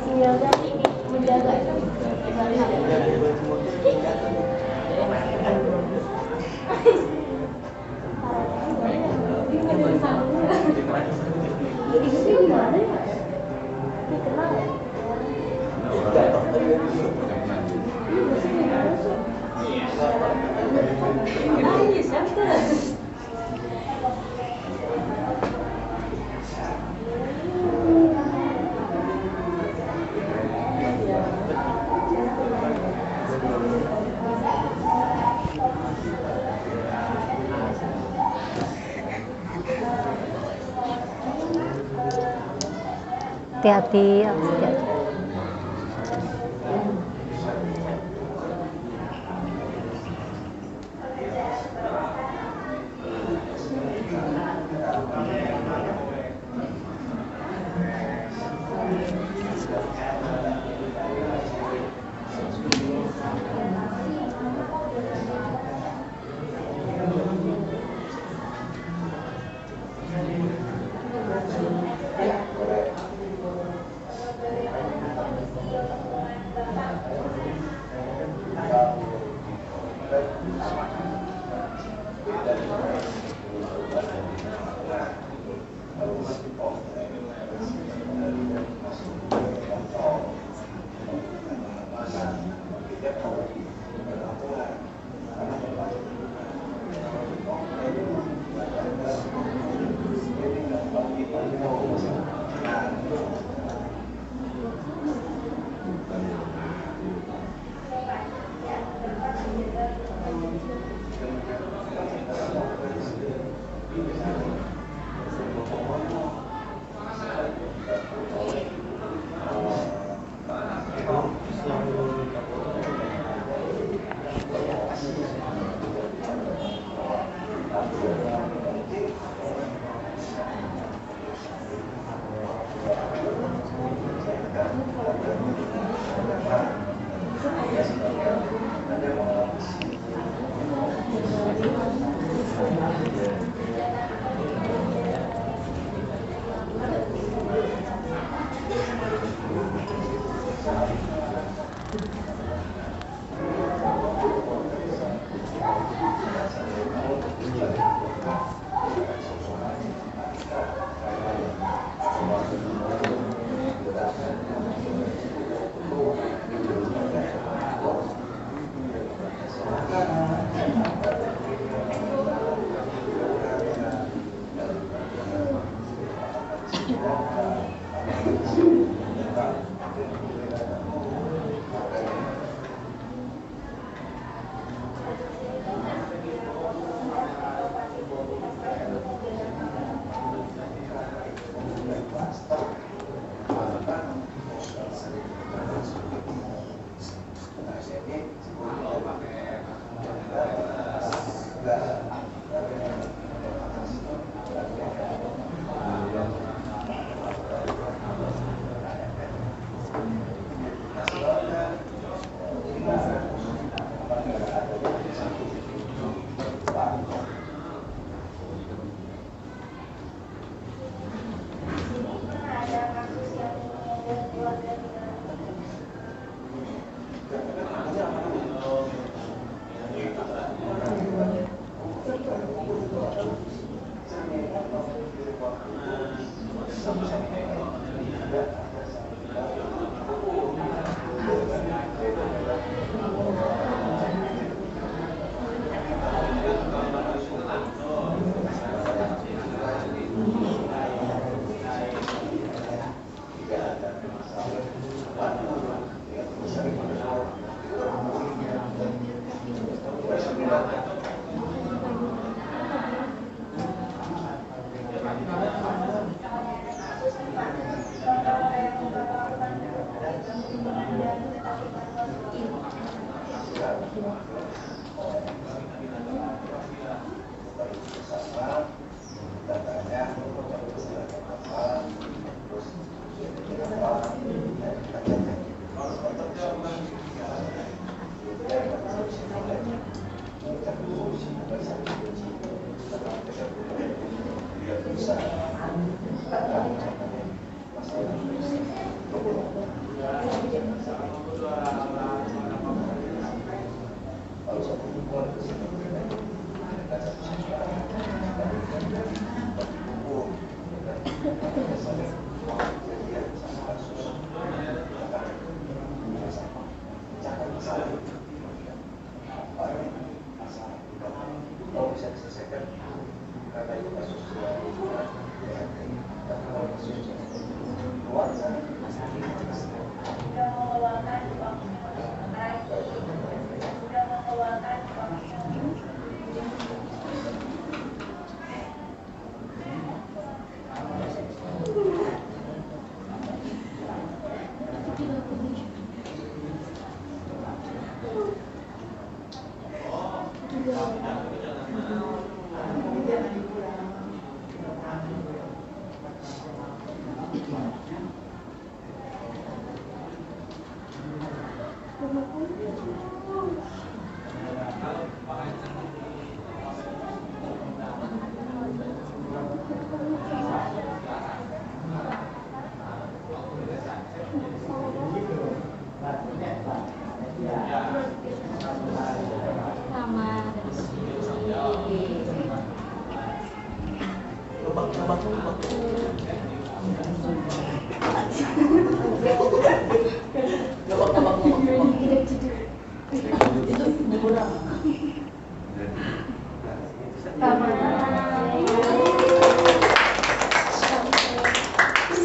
Sinyalnya ini menjaga itu. Hati-hati, hati-hati.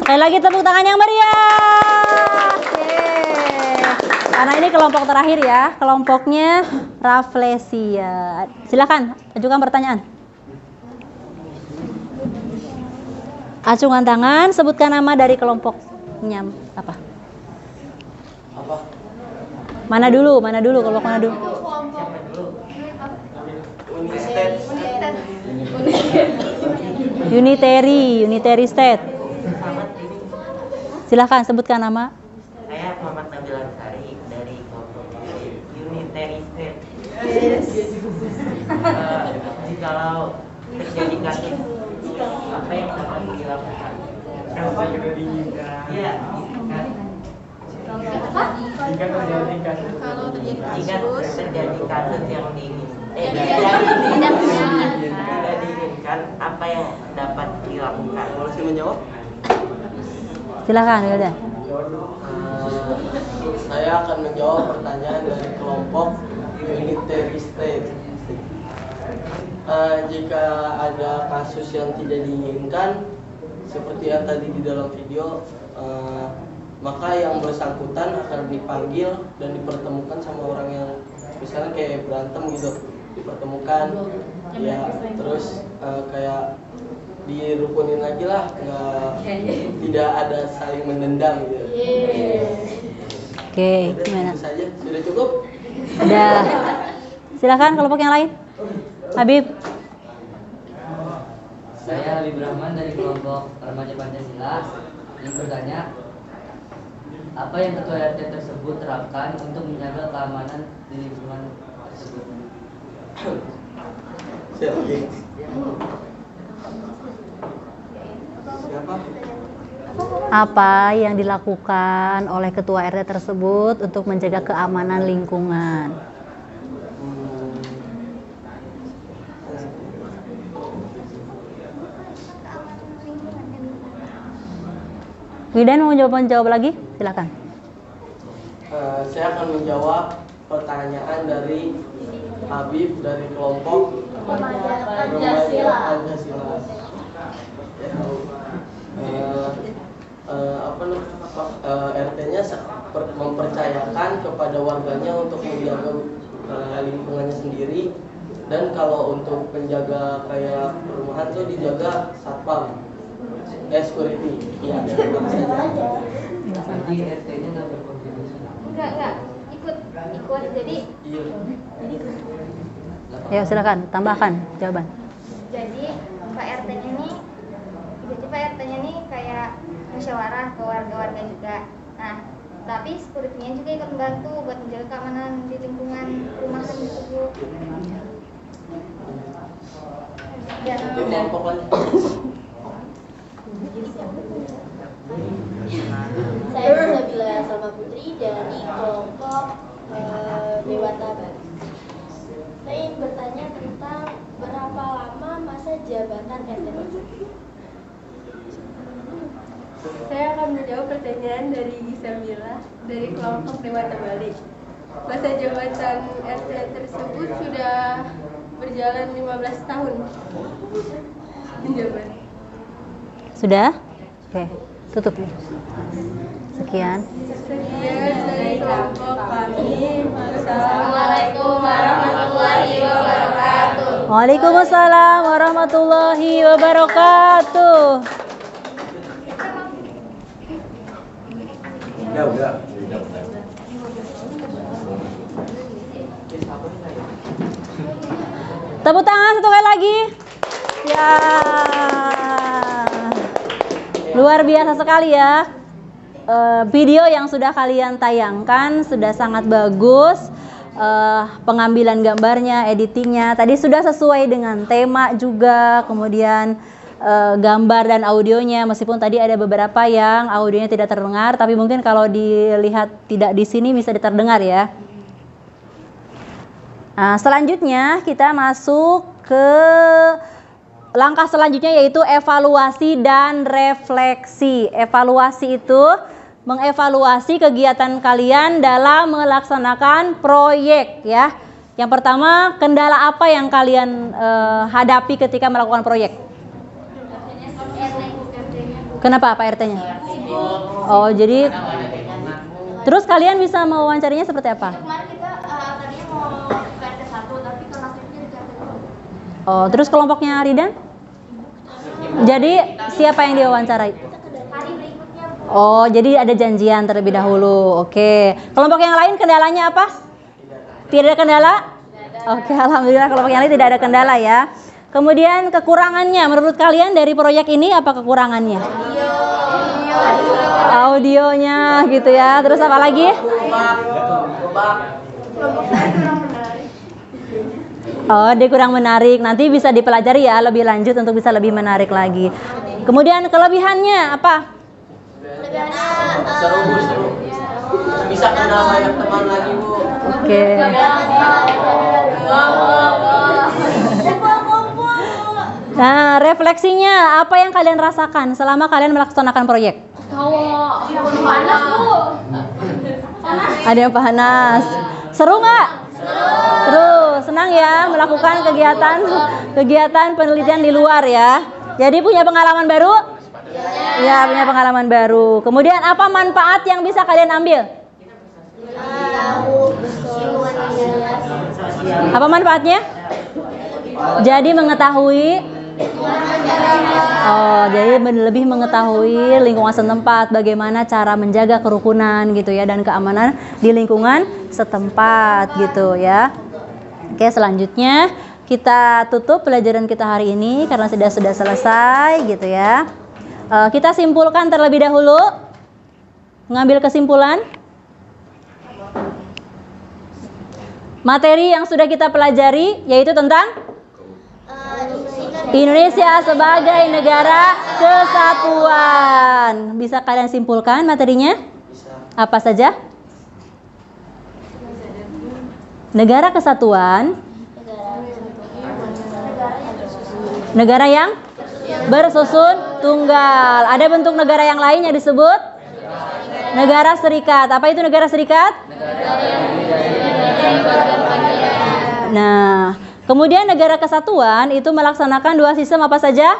Sekali lagi tepuk tangan yang meriah. Yeay. Karena ini kelompok terakhir ya, kelompoknya Rafflesia. Silakan ajukan pertanyaan. Acungan tangan, sebutkan nama dari kelompoknya apa? Apa? Mana dulu? Kelompok mana dulu? Unitary State. Silahkan sebutkan nama. Saya Muhammad Nabil Ansari dari kelompok Unitary State. Jikalau terjadi kasus apa yang dapat dilakukan? Iya, Jika terjadi kasus yang tidak diinginkan, apa yang dapat dilakukan? boleh saya menjawab? Silahkan, udah. Saya akan menjawab pertanyaan dari kelompok Unitary State. Jika ada kasus yang tidak diinginkan, seperti yang tadi di dalam video, maka yang bersangkutan akan dipanggil dan dipertemukan sama orang yang misalnya kayak berantem gitu, dipertemukan, ya terus kayak dirukunin lagi lah, tidak ada saling mendendam gitu. Oke, gimana? Itu saja, sudah cukup? Udah. Silakan kelompok yang lain. Habib. Saya Habib Rahman dari kelompok Remaja Pancasila ingin bertanya, apa yang ketua RT tersebut terapkan untuk menjaga keamanan di lingkungan tersebut? Siapa? Apa yang dilakukan oleh ketua RT tersebut untuk menjaga keamanan lingkungan? Widan mau menjawab lagi? Silakan. Saya akan menjawab pertanyaan dari Habib dari kelompok Pancasila. RT-nya mempercayakan kepada warganya untuk menjaga lingkungannya sendiri, dan kalau untuk penjaga kayak perumahan tuh dijaga satpam, security. Iya, Nanti RT-nya nggak berkontribusi. Enggak, ikut jadi Ya silakan tambahkan jawaban. jadi Pak RT-nya nih kayak musyawarah ke warga-warga juga. Nah, tapi security-nya juga ikut membantu buat menjaga keamanan di lingkungan perumahan tersebut. Itu kelompok lain. Saya Nabila Salma Putri dari kelompok Dewata Baru. Saya ingin bertanya tentang berapa lama masa jabatan RT. Saya akan menjawab pertanyaan dari Gisabila dari kelompok Dewata Bali. Masa jabatan RT tersebut sudah berjalan 15 tahun. Jawaban. Sudah? Oke, tutup. Sekian. Sekian dari kelompok kami. Assalamualaikum warahmatullahi wabarakatuh. Waalaikumsalam warahmatullahi wabarakatuh. Udah. Tepuk tangan satu kali lagi. Ya. Luar biasa sekali ya. video yang sudah kalian tayangkan sudah sangat bagus. Pengambilan gambarnya, editingnya tadi sudah sesuai dengan tema juga, kemudian gambar dan audionya, meskipun tadi ada beberapa yang audionya tidak terdengar, tapi mungkin kalau dilihat tidak di sini bisa terdengar ya. Nah, selanjutnya kita masuk ke langkah selanjutnya, yaitu evaluasi dan refleksi. Evaluasi itu mengevaluasi kegiatan kalian dalam melaksanakan proyek ya. Yang pertama, kendala apa yang kalian hadapi ketika melakukan proyek? Kenapa Pak RT-nya? Oh, jadi terus kalian bisa mewawancarinya seperti apa? Oh, terus kelompoknya Ridan? Jadi siapa yang diwawancarai? Oh, jadi ada janjian terlebih dahulu. Oke. Kelompok yang lain kendalanya apa? Tidak ada kendala? Oke, alhamdulillah kelompok yang lain tidak ada kendala ya. Kemudian kekurangannya menurut kalian dari proyek ini apa kekurangannya? Audionya gitu ya. Terus apa lagi? Oh, dia kurang menarik. Nanti bisa dipelajari ya lebih lanjut untuk bisa lebih menarik lagi. Kemudian kelebihannya apa? Seru. Bisa kenal banyak teman lagi, Bu. Oke. Nah, refleksinya apa yang kalian rasakan selama kalian melaksanakan proyek? Panas, Bu. Ada yang panas. Seru nggak? Seru. Senang ya melakukan kegiatan penelitian di luar ya. Jadi punya pengalaman baru? Ya, punya pengalaman baru. Kemudian apa manfaat yang bisa kalian ambil? Apa manfaatnya? Jadi mengetahui. Oh, jadi lebih mengetahui lingkungan setempat, bagaimana cara menjaga kerukunan gitu ya dan keamanan di lingkungan setempat gitu ya. Oke, selanjutnya kita tutup pelajaran kita hari ini karena sudah selesai gitu ya. Kita simpulkan terlebih dahulu. Mengambil kesimpulan. Materi yang sudah kita pelajari yaitu tentang Indonesia sebagai negara kesatuan. Bisa kalian simpulkan materinya? Apa saja? Negara kesatuan. Negara yang bersusun tunggal. Ada bentuk negara yang lain yang disebut negara serikat. Apa itu negara serikat? Nah, kemudian negara kesatuan itu melaksanakan dua sistem apa saja?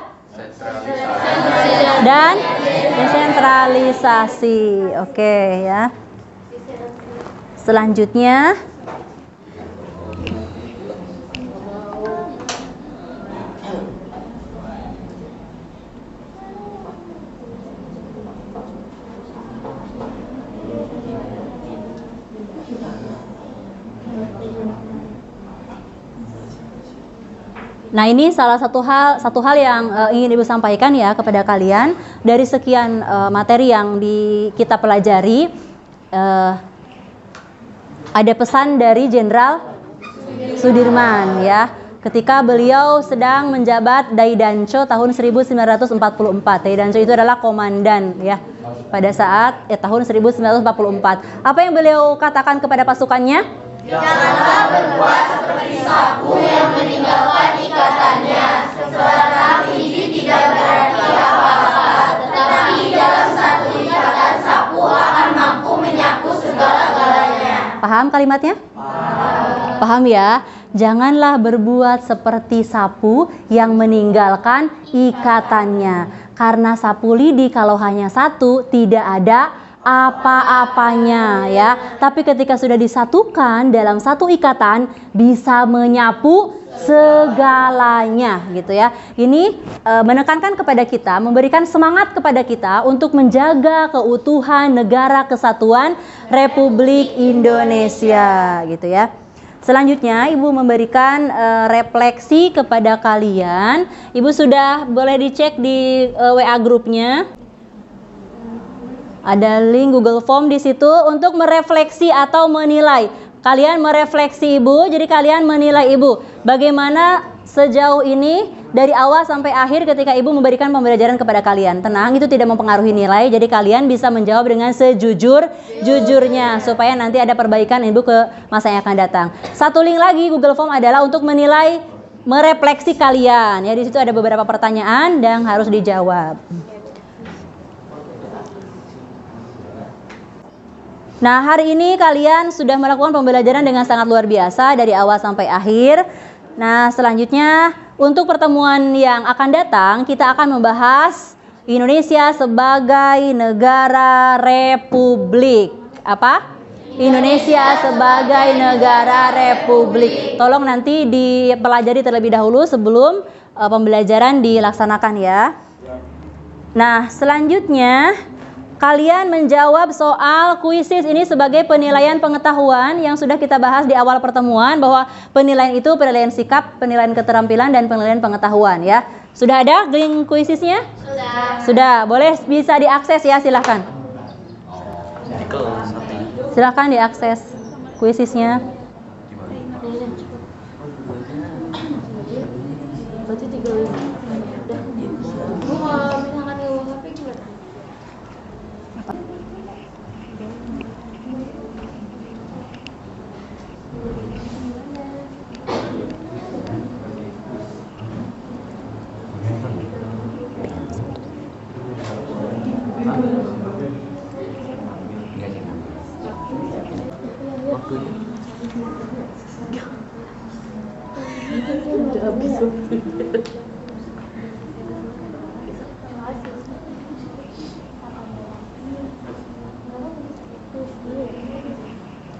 Dan desentralisasi. Oke ya. Selanjutnya nah, ini salah satu hal yang ingin Ibu sampaikan ya kepada kalian. Dari sekian materi yang kita pelajari, ada pesan dari Jenderal Sudirman ya, ketika beliau sedang menjabat Daidanco tahun 1944. Daidanco itu adalah komandan ya pada saat tahun 1944. Apa yang beliau katakan kepada pasukannya? Janganlah berbuat seperti sapu yang meninggalkan ikatannya. Sebatang biji tidak berarti apa-apa, tetapi dalam satu ikatan sapu akan mampu menyapu segala-galanya. Paham kalimatnya? Paham ya? Janganlah berbuat seperti sapu yang meninggalkan ikatannya. Karena sapu lidi kalau hanya satu tidak ada apa-apanya ya. Tapi ketika sudah disatukan dalam satu ikatan bisa menyapu segalanya gitu ya. Ini menekankan kepada kita, memberikan semangat kepada kita untuk menjaga keutuhan negara kesatuan Republik Indonesia gitu ya. Selanjutnya Ibu memberikan refleksi kepada kalian. Ibu sudah boleh dicek di WA grupnya. Ada link Google Form di situ untuk merefleksi atau menilai. Kalian merefleksi Ibu, jadi kalian menilai Ibu. Bagaimana sejauh ini dari awal sampai akhir ketika Ibu memberikan pembelajaran kepada kalian. Tenang, itu tidak mempengaruhi nilai, jadi kalian bisa menjawab dengan sejujur-jujurnya supaya nanti ada perbaikan Ibu ke masa yang akan datang. Satu link lagi Google Form adalah untuk menilai, merefleksi kalian. Ya, di situ ada beberapa pertanyaan dan harus dijawab. Nah, hari ini kalian sudah melakukan pembelajaran dengan sangat luar biasa dari awal sampai akhir. Nah, selanjutnya untuk pertemuan yang akan datang, kita akan membahas Indonesia sebagai negara republik. Apa? Indonesia sebagai negara republik. Tolong nanti dipelajari terlebih dahulu sebelum pembelajaran dilaksanakan ya. Nah, selanjutnya kalian menjawab soal kuisis ini sebagai penilaian pengetahuan yang sudah kita bahas di awal pertemuan, bahwa penilaian itu penilaian sikap, penilaian keterampilan, dan penilaian pengetahuan ya. Sudah ada link kuisisnya? Sudah. Boleh, bisa diakses ya, silahkan. Silahkan diakses kuisisnya. Berarti 3 link. Misalkan yang HP gimana?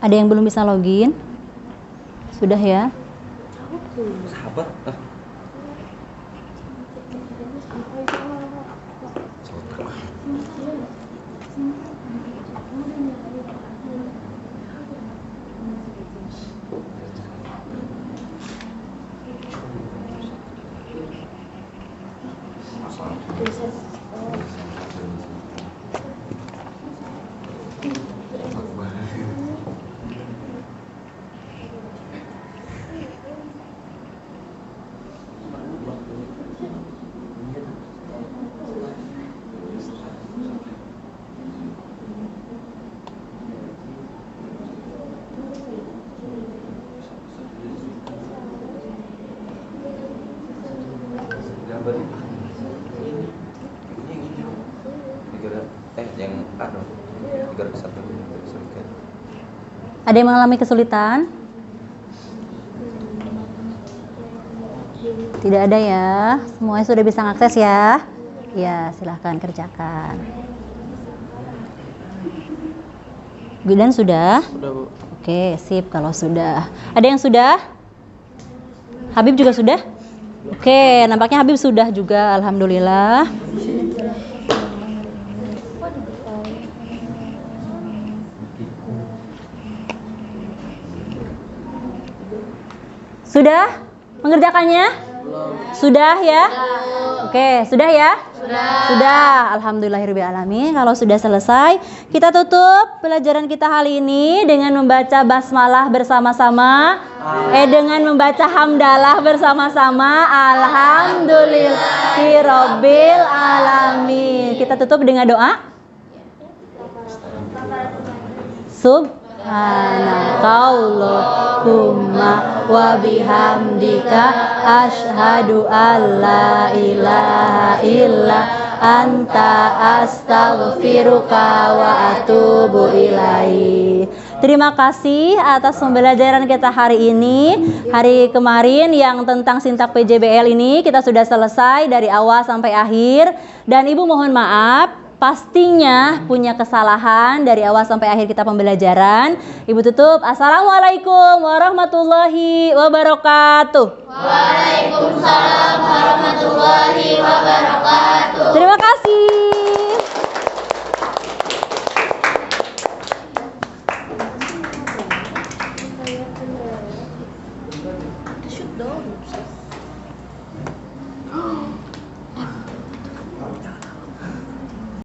Ada yang belum bisa login? Sudah ya? Sahabat. Ada yang mengalami kesulitan? Tidak ada ya? Semuanya sudah bisa mengakses ya? Ya, silahkan kerjakan. Bidan sudah? Sudah, Bu. Oke, sip kalau sudah. Ada yang sudah? Habib juga sudah? Oke, nampaknya Habib sudah juga, alhamdulillah. Sudah mengerjakannya? Belum. Sudah ya? Oke, sudah ya? Sudah. Alhamdulillahirabbil alamin. Kalau sudah selesai, kita tutup pelajaran kita hari ini dengan membaca basmalah bersama-sama. Dengan membaca hamdalah bersama-sama. Alhamdulillahirabbil alamin. Kita tutup dengan doa. Subhanakallahumma wa bihamdika asyhadu alla ilaha illa anta astaghfiruka wa atubu ilaih. Terima kasih atas pembelajaran kita hari ini. Hari kemarin yang tentang sintak PJBL ini kita sudah selesai dari awal sampai akhir. Dan Ibu mohon maaf, pastinya punya kesalahan dari awal sampai akhir kita pembelajaran. Ibu tutup. Assalamualaikum warahmatullahi wabarakatuh. Waalaikumsalam warahmatullahi wabarakatuh. Terima kasih.